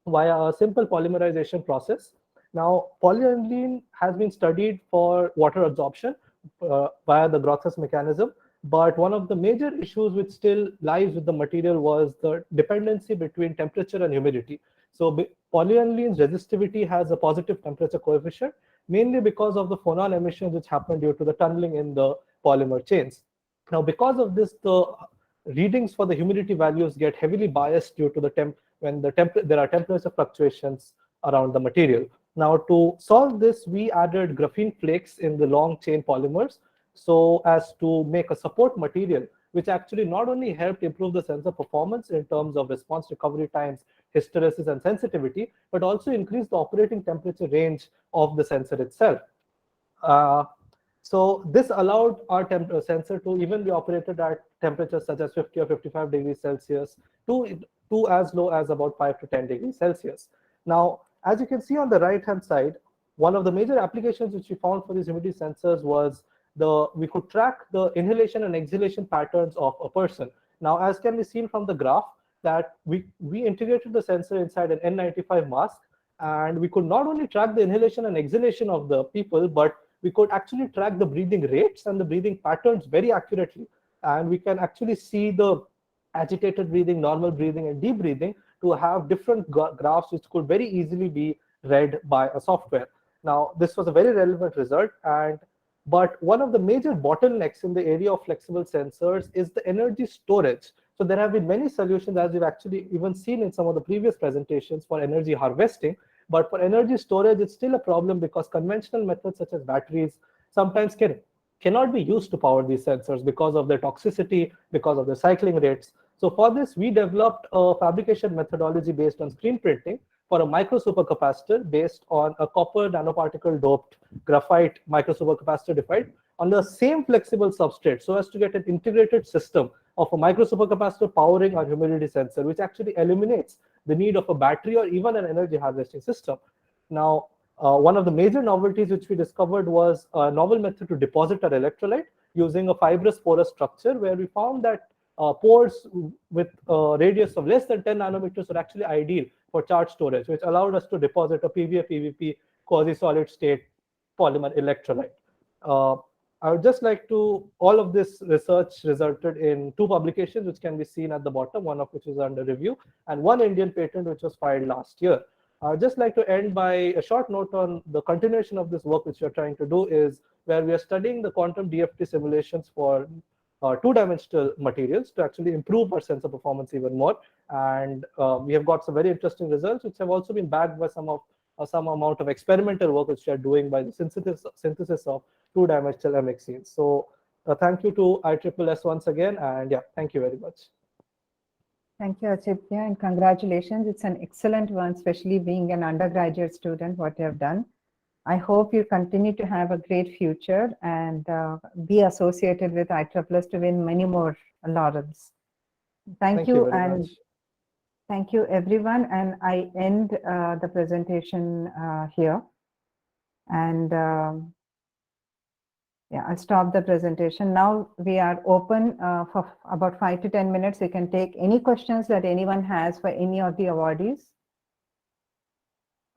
via a simple polymerization process. Now, polyaniline has been studied for water absorption via the Groth's mechanism, But one of the major issues which still lies with the material was the dependency between temperature and humidity. So polyaniline resistivity has a positive temperature coefficient, mainly because of the phonon emissions which happen due to the tunneling in the polymer chains. Now, because of this, the readings for the humidity values get heavily biased due to the there are temperature fluctuations around the material. Now, to solve this, we added graphene flakes in the long chain polymers so as to make a support material, which actually not only helped improve the sensor performance in terms of response recovery times, hysteresis, and sensitivity, but also increase the operating temperature range of the sensor itself. So this allowed our sensor to even be operated at temperatures such as 50 or 55 degrees Celsius to as low as about 5 to 10 degrees Celsius. Now, as you can see on the right-hand side, one of the major applications which we found for these humidity sensors was we could track the inhalation and exhalation patterns of a person. Now, as can be seen from the graph, that we integrated the sensor inside an N95 mask, and we could not only track the inhalation and exhalation of the people, but we could actually track the breathing rates and the breathing patterns very accurately. And we can actually see the agitated breathing, normal breathing, and deep breathing to have different graphs which could very easily be read by a software. Now, this was a very relevant result, but one of the major bottlenecks in the area of flexible sensors is the energy storage. So there have been many solutions, as we've actually even seen in some of the previous presentations, for energy harvesting. But for energy storage, it's still a problem because conventional methods such as batteries sometimes cannot be used to power these sensors because of their toxicity, because of their cycling rates. So for this, we developed a fabrication methodology based on screen printing for a micro supercapacitor based on a copper nanoparticle doped graphite micro supercapacitor device on the same flexible substrate, so as to get an integrated system of a micro supercapacitor powering our humidity sensor, which actually eliminates the need of a battery or even an energy harvesting system. Now, one of the major novelties which we discovered was a novel method to deposit our electrolyte using a fibrous porous structure, where we found that pores with a radius of less than 10 nanometers were actually ideal for charge storage, which allowed us to deposit a PVA PVP quasi-solid state polymer electrolyte. I would just like to, all of this research resulted in 2 publications which can be seen at the bottom, one of which is under review, and 1 Indian patent which was filed last year. I would just like to end by a short note on the continuation of this work which we are trying to do, is where we are studying the quantum DFT simulations for 2-dimensional materials to actually improve our sensor performance even more. And we have got some very interesting results which have also been backed by some amount of experimental work which we are doing by the synthesis of 2-dimensional MXCs. So thank you to ISSS once again, and yeah, thank you very much. Thank you, Achitya, and congratulations. It's an excellent one, especially being an undergraduate student, what you have done. I hope you continue to have a great future and be associated with ISSS to win many more laurels. Thank you, and much. Thank you, everyone. And I end the presentation here. And yeah, I'll stop the presentation. Now we are open for about 5 to 10 minutes. You can take any questions that anyone has for any of the awardees.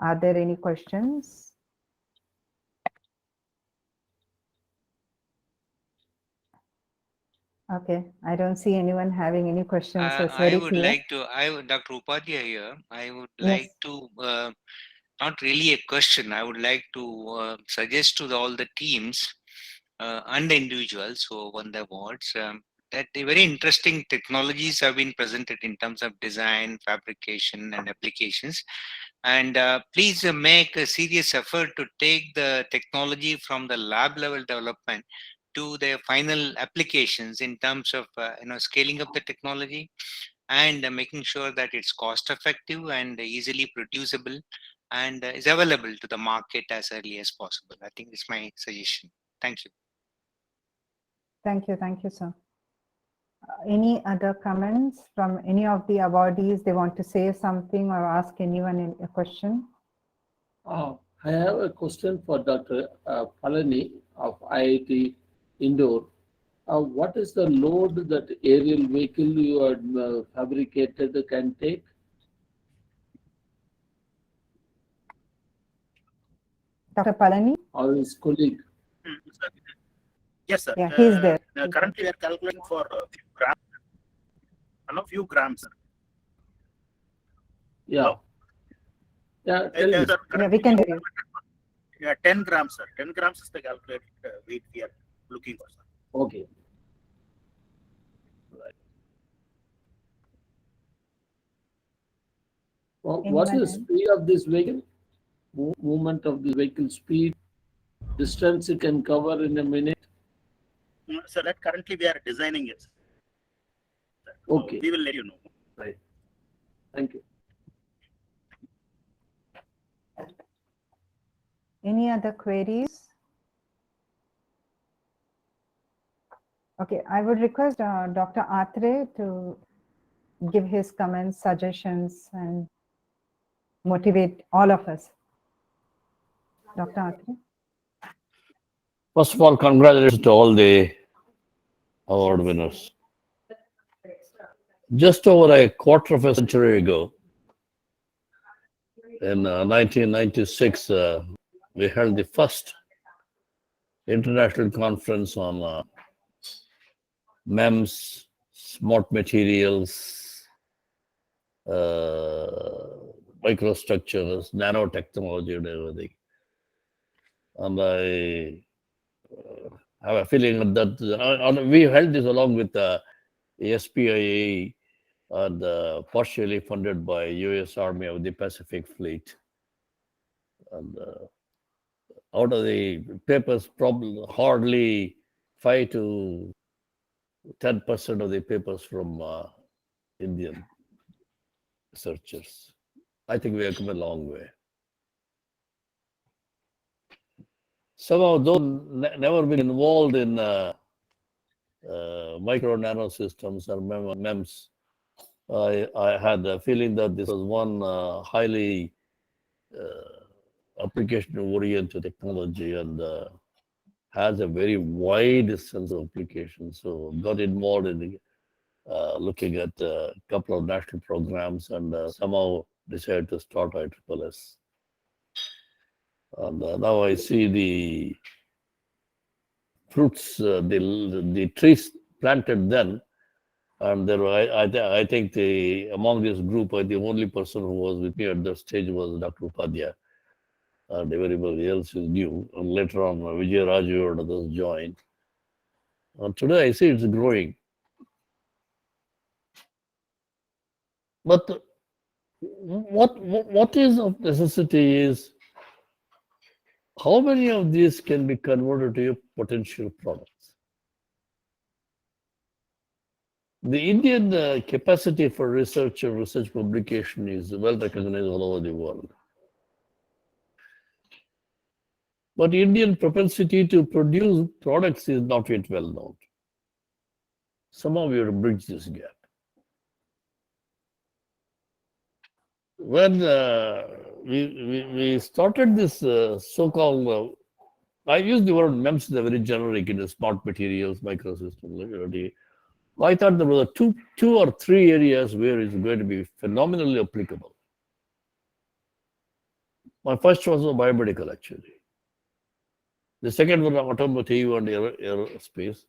Are there any questions? Okay, I don't see anyone having any questions. So it's very I would clear. like to, Dr. Upadhyay here, I would Yes. like to, not really a question, I would like to suggest to all the teams and the individuals who won the awards that the very interesting technologies have been presented in terms of design, fabrication, and applications. And please make a serious effort to take the technology from the lab level development to their final applications in terms of scaling up the technology and making sure that it's cost effective and easily producible and is available to the market as early as possible. I think it's my suggestion. Thank you. Thank you, sir. Any other comments from any of the awardees? They want to say something or ask anyone a question? I have a question for Dr. Palani of IIT Indore. What is the load that aerial vehicle you are fabricated can take? Dr. Palani? Or his colleague? Yes, sir. Yeah, he's there. Currently, we are calculating for few grams. Hello, few grams, sir. Yeah. Hello? Yeah, tell me. Sir, Yeah, currently we can hear you. Yeah, 10 grams, sir. 10 grams is the calculated weight we are looking for, sir. Okay. What's Anyone the else? speed of this vehicle? Movement of the vehicle speed, distance it can cover in a minute. So that currently we are designing it. Sir. So Okay. we will let you know. Right. Thank you. Any other queries? Okay, I would request Dr. Atre to give his comments, suggestions, and motivate all of us. Dr. Atre? First of all, congratulations to all the award winners. Just over a quarter of a century ago, in 1996, we held the first international conference on MEMS, smart materials, microstructures, nanotechnology, and everything. And I have a feeling that we held this along with the SPIA and partially funded by US Army of the Pacific Fleet. And out of the papers, probably hardly 5 to 10% of the papers from Indian researchers. I think we have come a long way. Somehow, though never been involved in micro nano systems or MEMS, I had a feeling that this was one highly application-oriented technology and has a very wide sense of application. So got involved in looking at a couple of national programs and somehow decided to start ISSS. And now I see the fruits, the trees planted then. And there, I think among this group, the only person who was with me at that stage was Dr. Upadhyay. And everybody else is new. And later on, Vijay Raju and others joined. And today I see it's growing. But what is of necessity is how many of these can be converted to potential products? The Indian capacity for research and research publication is well recognized all over the world. But Indian propensity to produce products is not yet well known. Somehow we have to bridge this gap. When we started this so-called, I use the word MEMS, the very generic, smart materials, microsystems. I thought there were two or three areas where it's going to be phenomenally applicable. My first was biomedical, actually. The second was automotive and aerospace.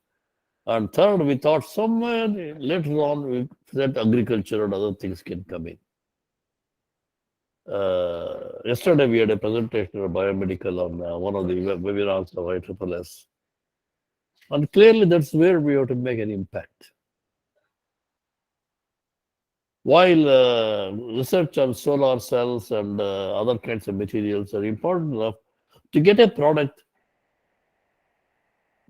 And third, we thought somewhere later on that agriculture and other things can come in. Yesterday, we had a presentation of biomedical on one of the webinars of ISSS. And clearly, that's where we have to make an impact. While research on solar cells and other kinds of materials are important enough to get a product,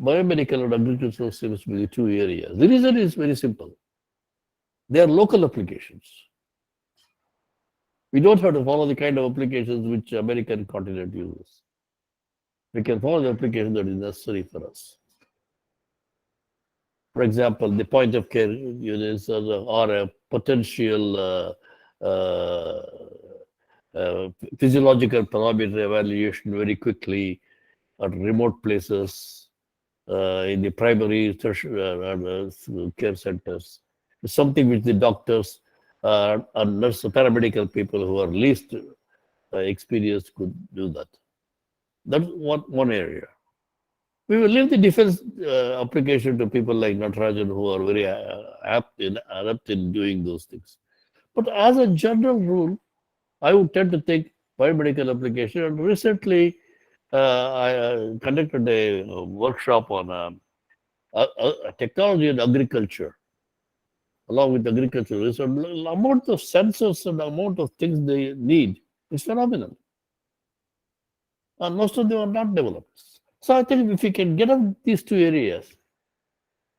biomedical and agricultural seems to be the two areas. The reason is very simple. They are local applications. We don't have to follow the kind of applications which American continent uses. We can follow the application that is necessary for us. For example, the point of care units are a potential physiological parameter evaluation very quickly at remote places in the primary care centers. It's something which the doctors and nurse paramedical people who are least experienced could do that. That's one area. We will leave the defense application to people like Natarajan who are very adept in doing those things. But as a general rule, I would tend to think biomedical application. And recently, I conducted a workshop on technology in agriculture. Along with agriculture, the amount of sensors and the amount of things they need is phenomenal. And most of them are not developed. So I think if we can get up these two areas,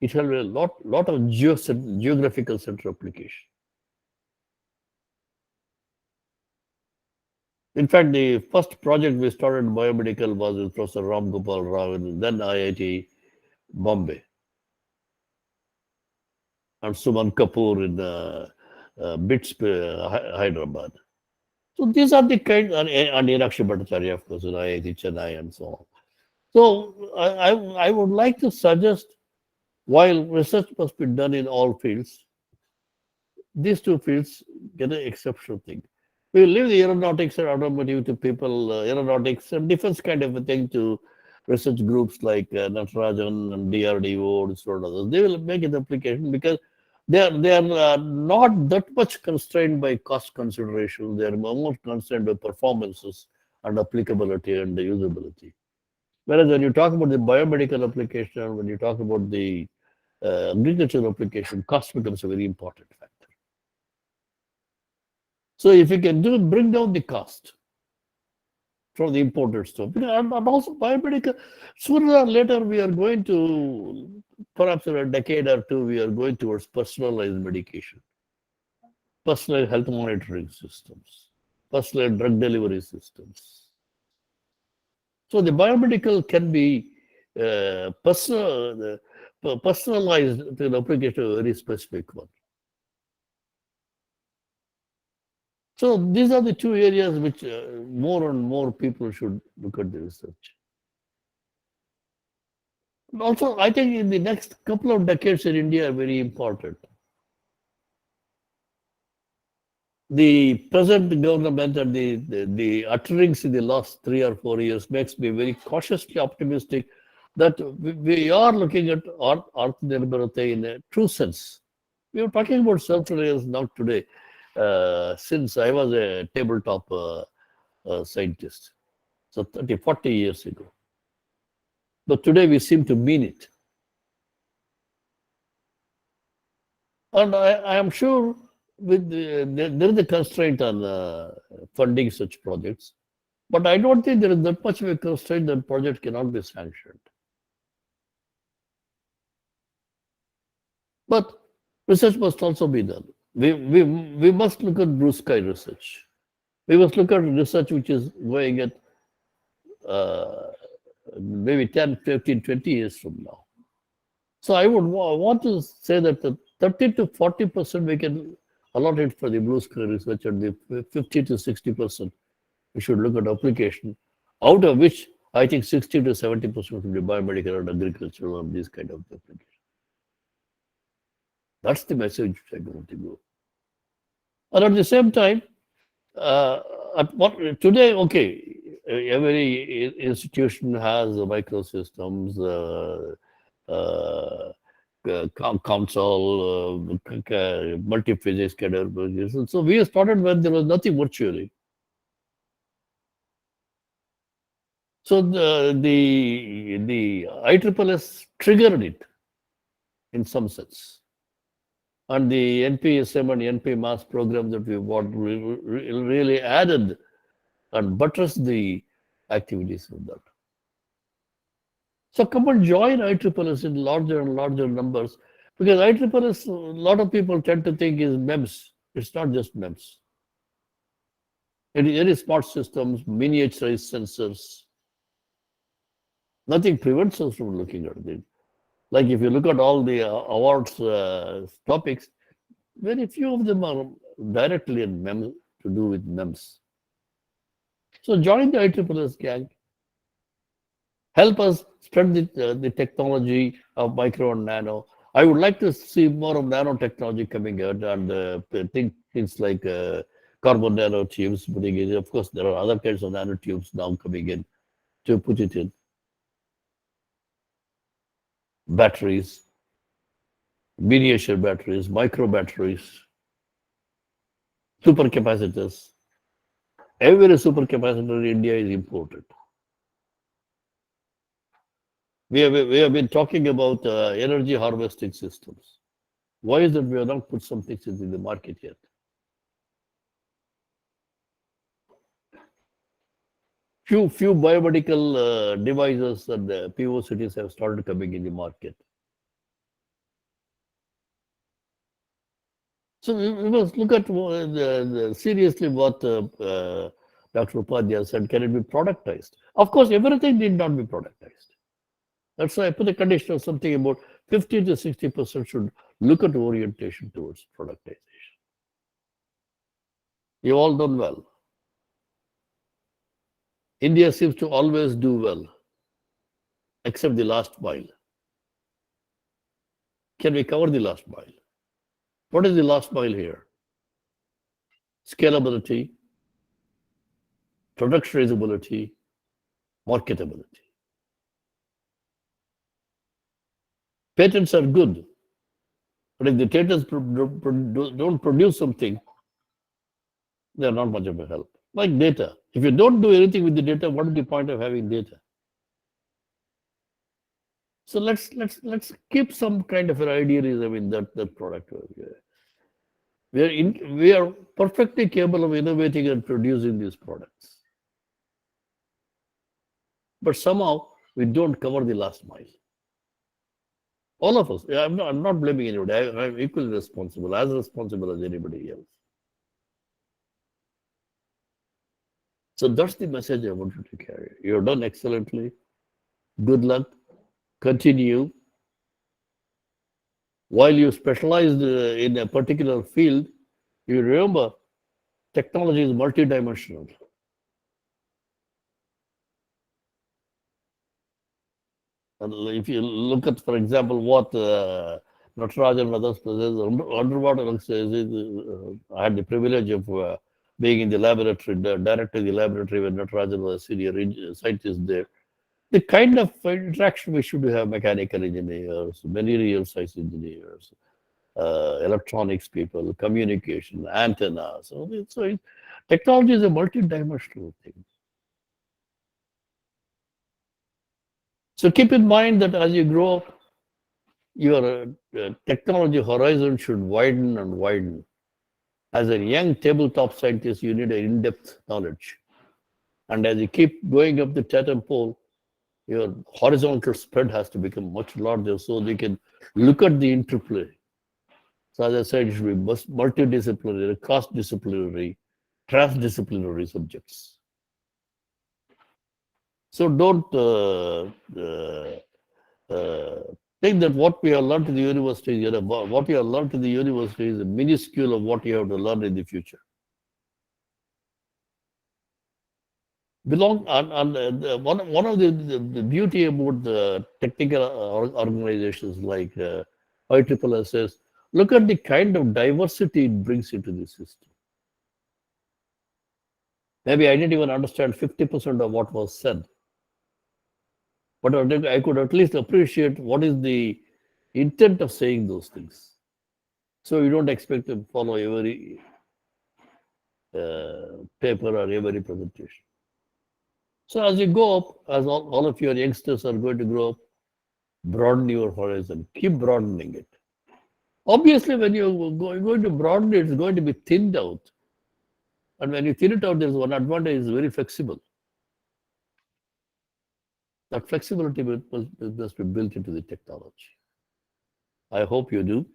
it will be a lot of geographical center application. In fact, the first project we started in biomedical was with Professor Ram Gopal Rao and then IIT Bombay. And Suman Kapoor in BITS, Hyderabad. So these are the kind, and Inakshi Bhattacharya, of course, in IIT Chennai and so on. So I would like to suggest, while research must be done in all fields, these two fields get an exceptional thing. We will leave the aeronautics and automotive to people, aeronautics and defense kind of a thing to research groups like Natarajan and DRDO and so on others. They will make an application because they are not that much constrained by cost consideration. They are more constrained by performances and applicability and the usability. Whereas when you talk about the biomedical application, when you talk about the agricultural application, cost becomes a very important factor. So if you can bring down the cost from the imported stuff, and also biomedical, sooner or later we are going to, perhaps in a decade or two, we are going towards personalized medication, personalized health monitoring systems, personalized drug delivery systems. So the biomedical can be personalized to an application of a very specific one. So these are the two areas which more and more people should look at the research. And also, I think in the next couple of decades in India are very important. The present government and the utterings in the last 3 or 4 years makes me very cautiously optimistic that we are looking at Atmanirbharta in a true sense. We are talking about self-reliance now today. Since I was a tabletop scientist, so 30, 40 years ago. But today we seem to mean it. And I am sure with there is a constraint on funding such projects, but I don't think there is that much of a constraint that project cannot be sanctioned. But research must also be done. We must look at blue sky research. We must look at research which is going at maybe 10, 15, 20 years from now. So I would want to say that the 30 to 40% we can allot it for the blue sky research, and the 50 to 60% we should look at application, out of which I think 60 to 70% will be biomedical and agricultural and these kind of applications. That's the message which I want to go. And at the same time, today, okay, every institution has microsystems, console, multi-physics kind of applications. So we started when there was nothing virtually. So the IEEE triggered it in some sense. And the NPSM and NP Mass program that we bought really added and buttressed the activities of that. So come and join IEEE in larger and larger numbers, because IEEE, a lot of people tend to think is MEMS. It's not just MEMS. It is very smart systems, miniaturized sensors. Nothing prevents us from looking at it. Like if you look at all the awards topics, very few of them are directly in MEMS, to do with MEMS. So join the IEEE gang. Help us spread the technology of micro and nano. I would like to see more of nanotechnology coming out, and things like carbon nanotubes putting in. Of course, there are other kinds of nanotubes now coming in to put it in. batteries, miniature batteries, micro batteries, supercapacitors. Every supercapacitor in India is imported. We have been talking about energy harvesting systems. Why is it we have not put some things into the market yet? Few biomedical devices and POCTs have started coming in the market. So we must look at seriously what Dr. Upadhyay said. Can it be productized? Of course, everything need not be productized. That's why I put a condition of something about 50 to 60% should look at orientation towards productization. You all done well. India seems to always do well, except the last mile. Can we cover the last mile? What is the last mile here? Scalability, productionizability, marketability. Patents are good, but if the patents don't produce something, they're not much of a help. Like data. If you don't do anything with the data, what is the point of having data? So let's keep some kind of an idealism in that product. We are perfectly capable of innovating and producing these products. But somehow we don't cover the last mile. All of us. I'm not blaming anybody. I'm equally responsible, as responsible as anybody else. So that's the message I wanted to carry. You've done excellently. Good luck. Continue. While you specialized in a particular field, you remember technology is multidimensional. And if you look at, for example, what Natarajan and others possess, underwater says, I had the privilege of being in the laboratory, directing the laboratory when Natarajan was a senior scientist there. The kind of interaction we should have: mechanical engineers, many real science engineers, electronics people, communication, antennas. So technology is a multidimensional thing. So keep in mind that as you grow up, your technology horizon should widen and widen. As a young tabletop scientist, you need an in-depth knowledge. And as you keep going up the totem pole, your horizontal spread has to become much larger so they can look at the interplay. So as I said, it should be multidisciplinary, cross-disciplinary, transdisciplinary subjects. So don't think that what we have learned in the university, what you have learned in the university is minuscule of what you have to learn in the future. One of the beauty about the technical organizations like IEEE is, look at the kind of diversity it brings into the system. Maybe I didn't even understand 50% of what was said, but I could at least appreciate what is the intent of saying those things. So you don't expect to follow every paper or every presentation. So as you go up, as all of your youngsters are going to grow up, broaden your horizon, keep broadening it. Obviously, when you're going to broaden it, it's going to be thinned out. And when you thin it out, there's one advantage: it's very flexible. That flexibility must be built into the technology. I hope you do.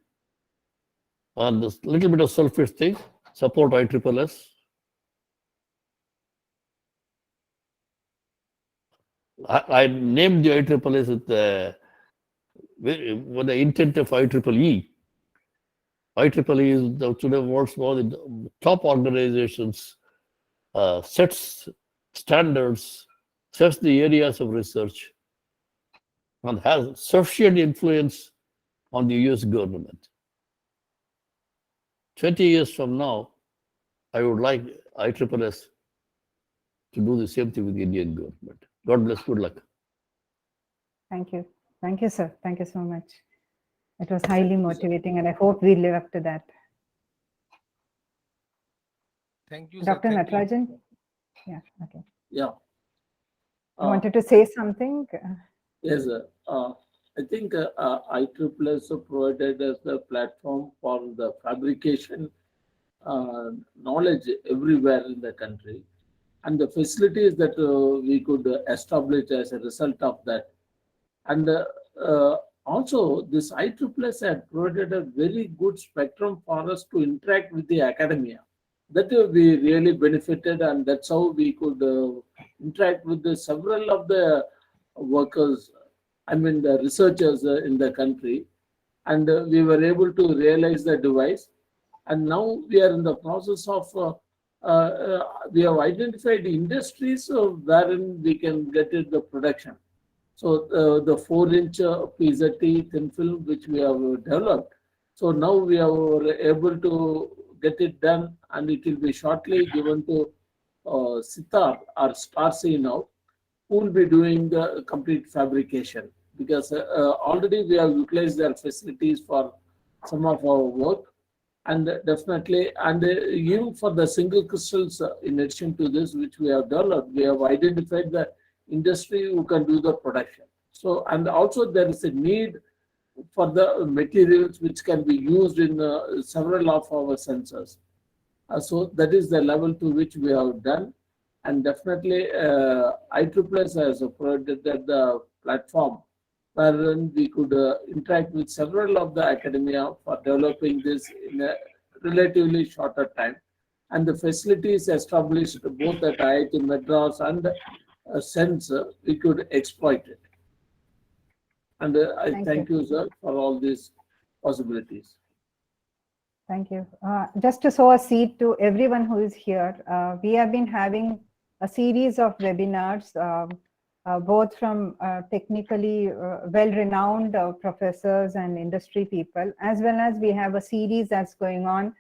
And this little bit of selfish thing, support IEEE. I named the IEEE with the intent of IEEE. IEEE is today world's one of the top organizations, sets standards, sets the areas of research, and has sufficient influence on the US government. 20 years from now, I would like IEEE to do the same thing with the Indian government. God bless. Good luck. Thank you. Thank you, sir. Thank you so much. It was highly motivating, and I hope we live up to that. Thank you, sir. Dr. Thank you. Natarajan? Yeah, okay. Yeah. You wanted to say something? Yes, sir. I think IEEE provided us the platform for the fabrication knowledge everywhere in the country, and the facilities that we could establish as a result of that. And also, this IEEE had provided a very good spectrum for us to interact with the academia. That we really benefited, and that's how we could interact with the several of the workers, I mean the researchers in the country, and we were able to realize the device. And now we are in the process of we have identified industries wherein we can get it the production. So the 4-inch PZT thin film which we have developed. So now we are able to get it done, and it will be shortly given to Sitar or Starcy now, who will be doing the complete fabrication, because already we have utilized their facilities for some of our work. And definitely, and even for the single crystals, in addition to this, which we have developed, we have identified the industry who can do the production. So, and also there is a need for the materials which can be used in several of our sensors. So that is the level to which we have done. And definitely IEEE has provided the platform wherein we could interact with several of the academia for developing this in a relatively shorter time. And the facilities established both at IIT Madras and SENS, we could exploit it. And I thank you, sir, for all these possibilities. Thank you. Just to sow a seed to everyone who is here, we have been having a series of webinars, both from technically well-renowned professors and industry people, as well as we have a series that's going on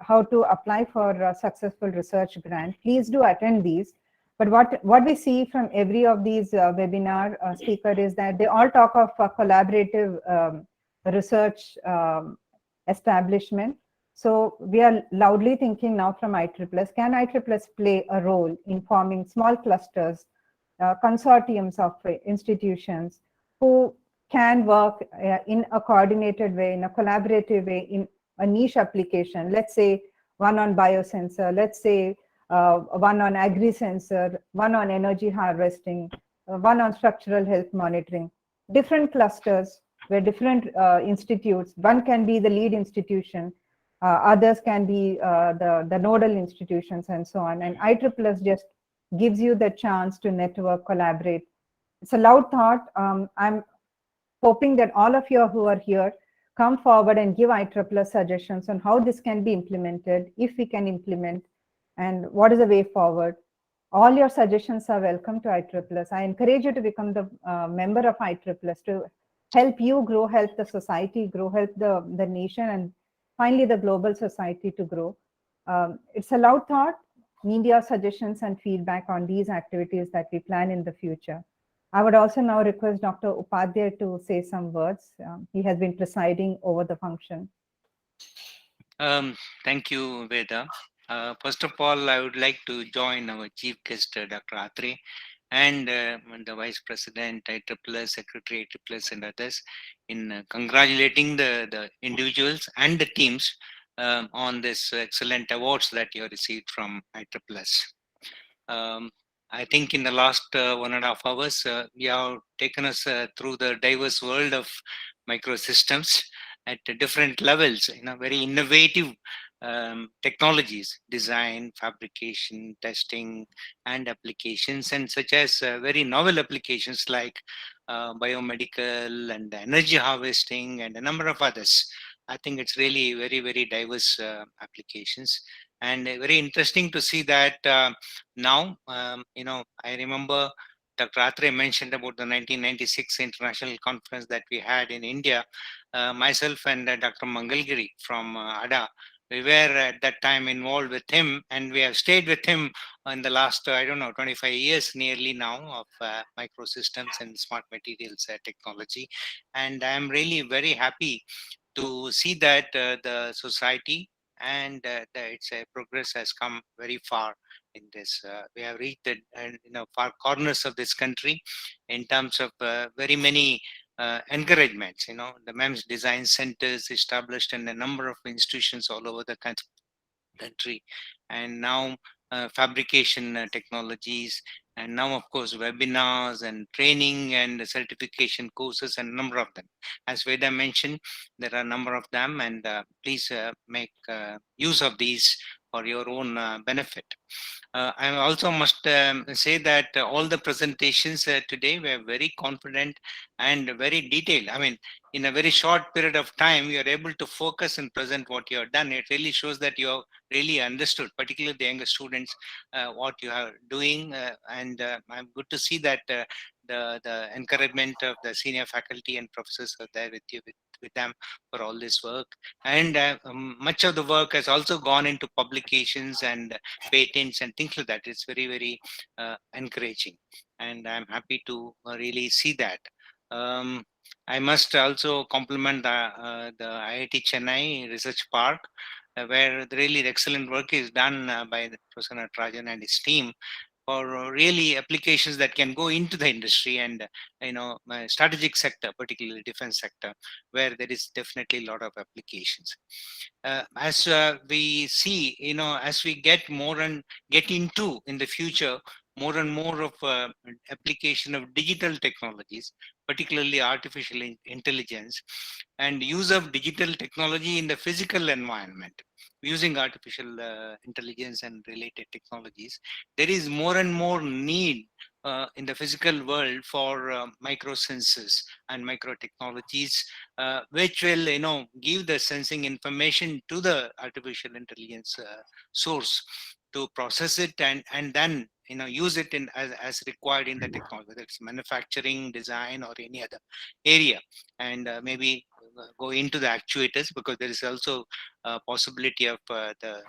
how to apply for a successful research grant. Please do attend these. But what we see from every of these webinar speaker is that they all talk of a collaborative research establishment. So we are loudly thinking now from IEEE, can IEEE play a role in forming small clusters, consortiums of institutions who can work in a coordinated way, in a collaborative way, in a niche application, let's say one on biosensor, let's say one on agri-sensor, one on energy harvesting, one on structural health monitoring, different clusters where different institutes, one can be the lead institution, others can be the nodal institutions and so on. And IEEE just gives you the chance to network, collaborate. It's a loud thought. I'm hoping that all of you who are here come forward and give IEEE suggestions on how this can be implemented, if we can implement, and what is the way forward. All your suggestions are welcome to IEEE. I encourage you to become the member of IEEE to help you grow, help the society grow, help the nation, and finally the global society to grow. It's a loud thought. Need your suggestions and feedback on these activities that we plan in the future. I would also now request Dr. Upadhyay to say some words. He has been presiding over the function. Thank you, Veda. First of all, I would like to join our chief guest, Dr. Atre, and the Vice President, IEEE, Secretary IEEE, and others in congratulating the individuals and the teams on this excellent awards that you received from IEEE. I think in the last 1.5 hours, you have taken us through the diverse world of microsystems at different levels, very innovative technologies, design, fabrication, testing, and applications, and such as very novel applications like biomedical and energy harvesting and a number of others. I think it's really very, very diverse applications, and very interesting to see that now, I remember Dr. Atre mentioned about the 1996 international conference that we had in India. Myself and Dr. Mangalgiri from ADA We were at that time involved with him, and we have stayed with him in the last, I don't know, 25 years nearly now of microsystems and smart materials technology. And I'm really very happy to see that the society and its progress has come very far in this. We have reached the far corners of this country in terms of very many encouragements. The MEMS design centers established in a number of institutions all over the country, and now fabrication technologies, and now of course webinars and training and certification courses, and a number of them. As Veda mentioned, there are a number of them, and please make use of these for your own benefit. I also must say that all the presentations today were very confident and very detailed. I mean, in a very short period of time, you are able to focus and present what you have done. It really shows that you have really understood, particularly the younger students, what you are doing. And I'm good to see that the encouragement of the senior faculty and professors are there with you, with them for all this work. And much of the work has also gone into publications and patents and things like that. It's very, very encouraging. And I'm happy to really see that. I must also compliment the IIT Chennai Research Park, where really the excellent work is done by Professor Natarajan and his team, for really applications that can go into the industry and strategic sector, particularly defense sector, where there is definitely a lot of applications. As we see, as we get more and get into in the future, more and more of application of digital technologies, particularly artificial intelligence, and use of digital technology in the physical environment, using artificial intelligence and related technologies, there is more and more need in the physical world for micro sensors and micro technologies, which will give the sensing information to the artificial intelligence source to process it and then use it in as required in the technology, whether it's manufacturing, design, or any other area, and maybe go into the actuators, because there is also a possibility of the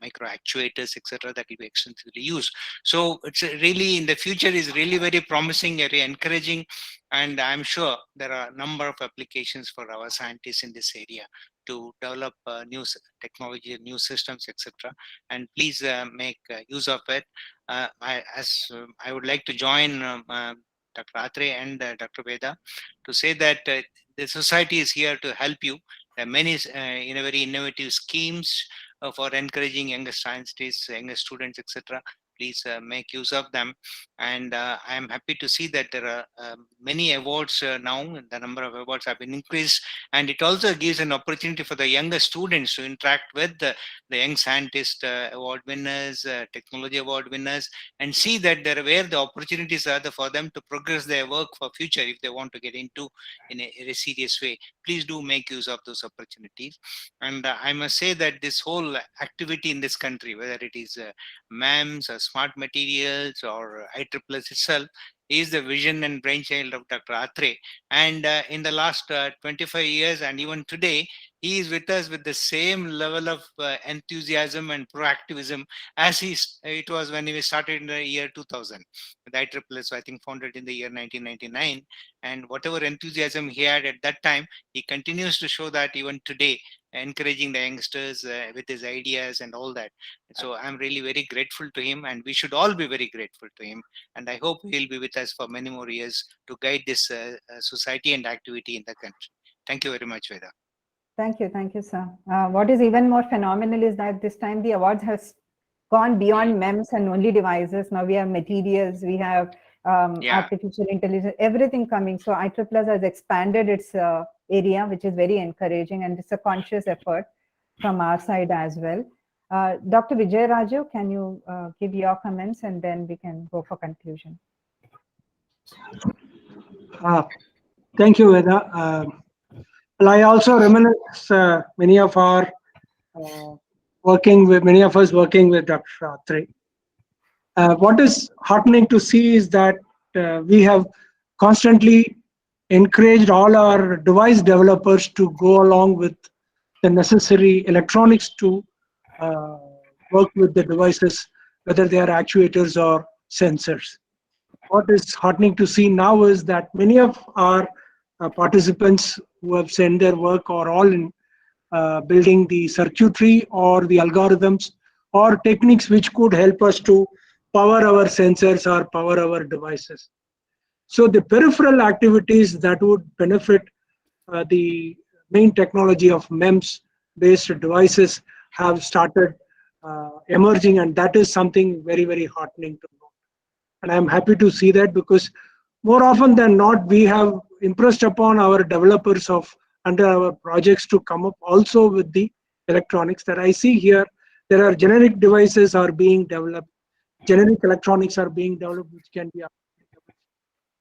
micro actuators, etc., that will be extensively used. So it's really, in the future, is really very promising, very encouraging, and I'm sure there are a number of applications for our scientists in this area to develop new technology, new systems, etc. And please make use of it. I would like to join Dr. Atre and Dr. Veda to say that the society is here to help you. There are many very innovative schemes for encouraging younger scientists, younger students, etc. Please make use of them. And I am happy to see that there are many awards now. The number of awards have been increased. And it also gives an opportunity for the younger students to interact with the young scientist award winners, technology award winners, and see that where the opportunities are for them to progress their work for future if they want to get into in a serious way. Please do make use of those opportunities. And I must say that this whole activity in this country, whether it is MEMS or smart materials or IEEE itself, is the vision and brainchild of Dr. Atre. And in the last 25 years and even today, he is with us with the same level of enthusiasm and proactivism as it was when he started in the year 2000. With IEEE, so I think founded in the year 1999. And whatever enthusiasm he had at that time, he continues to show that even today, encouraging the youngsters with his ideas and all that. So I'm really very grateful to him, and we should all be very grateful to him. And I hope he'll be with us for many more years to guide this society and activity in the country. Thank you very much, Veda. Thank you, sir. What is even more phenomenal is that this time the awards has gone beyond MEMS and only devices. Now we have materials, we have artificial intelligence, everything coming. So IEEE has expanded its area, which is very encouraging, and it's a conscious effort from our side as well. Dr. Vijay Raju, can you give your comments, and then we can go for conclusion. Thank you, Veda. Well, I also reminisce many of us working with Dr. Atre. What is heartening to see is that we have constantly encouraged all our device developers to go along with the necessary electronics to work with the devices, whether they are actuators or sensors. What is heartening to see now is that many of our participants who have sent their work are all in building the circuitry or the algorithms or techniques which could help us to power our sensors or power our devices. So the peripheral activities that would benefit the main technology of MEMS based devices have started emerging, and that is something very, very heartening to know. And I'm happy to see that, because more often than not, we have impressed upon our developers of under our projects to come up also with the electronics that I see here. There are generic devices are being developed, generic electronics are being developed, which can be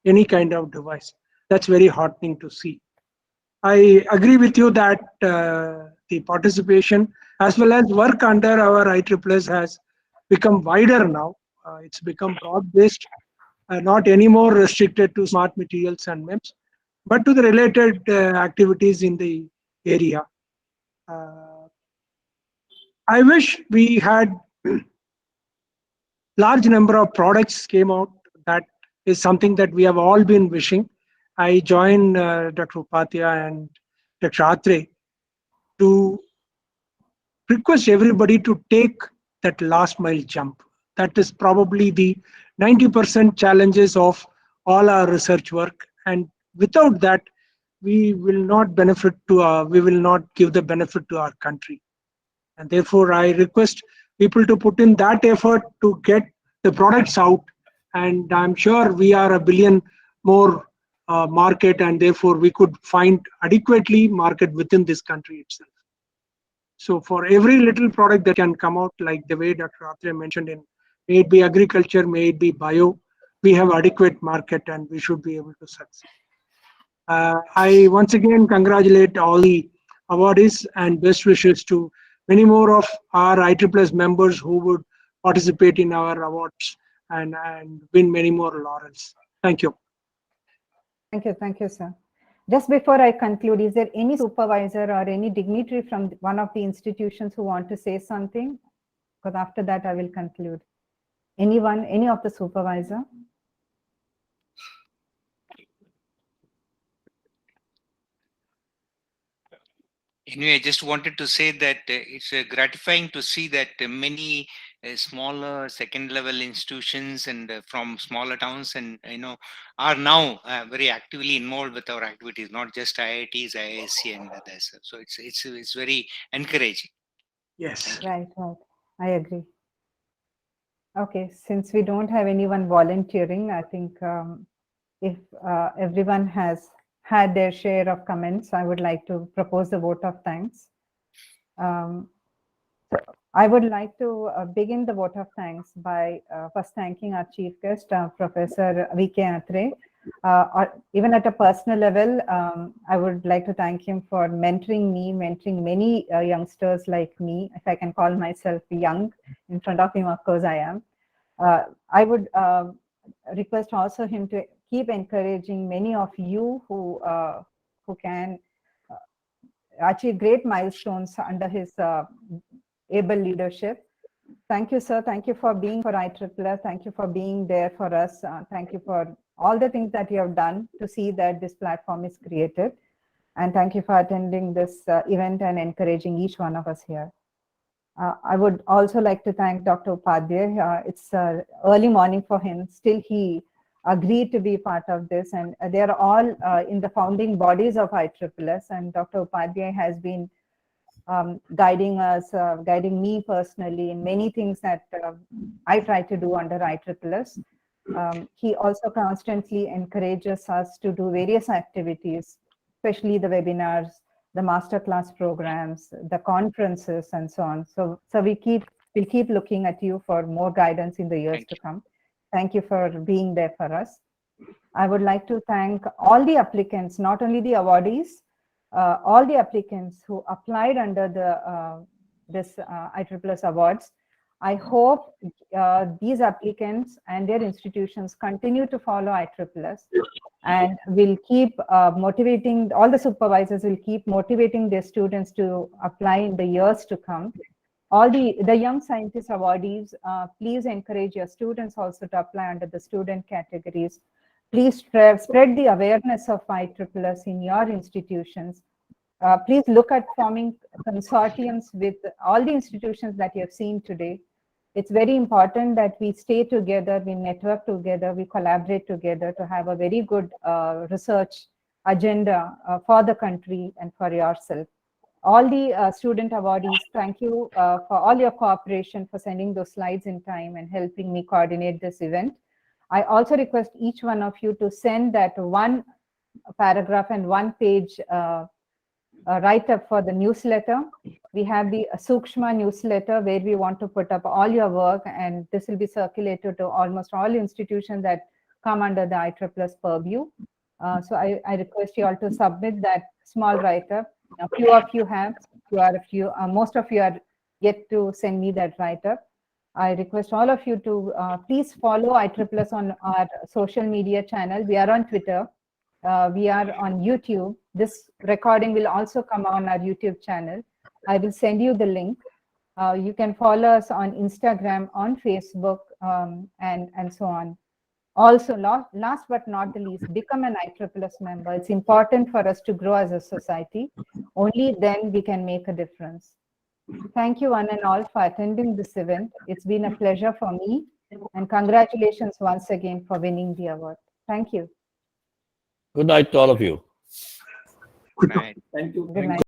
any kind of device. That's very heartening to see. I agree with you that the participation as well as work under our IEEE has become wider now. It's become broad-based, not anymore restricted to smart materials and MEMS, but to the related activities in the area. I wish we had large number of products came out. That is something that we have all been wishing. I join Dr. Upadhyay and Dr. Atre to request everybody to take that last mile jump. That is probably the 90% challenges of all our research work, and without that, we will not benefit to we will not give the benefit to our country. And therefore, I request people to put in that effort to get the products out. And I'm sure we are a billion more market, and therefore we could find adequately market within this country itself. So for every little product that can come out, like the way Dr. Atre mentioned, in may it be agriculture, may it be bio, we have adequate market and we should be able to succeed. I once again congratulate all the awardees and best wishes to many more of our IEEE members who would participate in our awards and win many more laurels. Thank you. Thank you, sir. Just before I conclude, is there any supervisor or any dignitary from one of the institutions who want to say something? Because after that, I will conclude. Anyone, any of the supervisor? Anyway, I just wanted to say that it's gratifying to see that many smaller second level institutions and from smaller towns and are now very actively involved with our activities, not just IITs, IISc and others. So it's very encouraging. Yes. Right. I agree. Okay, since we don't have anyone volunteering, I think if everyone has had their share of comments, I would like to propose the vote of thanks. So I would like to begin the vote of thanks by first thanking our chief guest, Professor V.K. Atre. Even at a personal level, I would like to thank him for mentoring me, mentoring many youngsters like me. If I can call myself young, in front of him, of course I am. I would request also him to keep encouraging many of you who can achieve great milestones under his able leadership. Thank you, sir. Thank you for being for IEEE. Thank you for being there for us. Thank you for all the things that you have done to see that this platform is created. And thank you for attending this event and encouraging each one of us here. I would also like to thank Dr. Upadhyay. It's early morning for him. Still, he agreed to be part of this, and they are all in the founding bodies of IEEE. And Dr. Upadhyay has been guiding us, guiding me personally in many things that I try to do under IEEE. He also constantly encourages us to do various activities, especially the webinars, the masterclass programs, the conferences, and so on. So we'll keep looking at you for more guidance in the years to come. Thank you for being there for us. I would like to thank all the applicants, not only the awardees, all the applicants who applied under the this IEEE awards. I hope these applicants and their institutions continue to follow ISSS, and will keep motivating, all the supervisors will keep motivating their students to apply in the years to come. All the Young Scientist awardees, please encourage your students also to apply under the student categories. Please spread the awareness of ISSS in your institutions. Please look at forming consortiums with all the institutions that you have seen today. It's very important that we stay together, we network together, we collaborate together to have a very good research agenda for the country and for yourself. All the student awardees, thank you for all your cooperation, for sending those slides in time and helping me coordinate this event. I also request each one of you to send that one paragraph and one page write-up for the newsletter. We have the Sukshma newsletter where we want to put up all your work, and this will be circulated to almost all institutions that come under the ISSS purview. So I request you all to submit that small write-up. A few of you have, most of you are yet to send me that write-up. I request all of you to please follow ISSS on our social media channel. We are on Twitter. We are on YouTube. This recording will also come on our YouTube channel. I will send you the link. You can follow us on Instagram, on Facebook, and so on. Also, last but not the least, become an ISSS member. It's important for us to grow as a society. Only then we can make a difference. Thank you one and all for attending this event. It's been a pleasure for me, and congratulations once again for winning the award. Thank you. Good night to all of you. Good night. Thank you. Good night.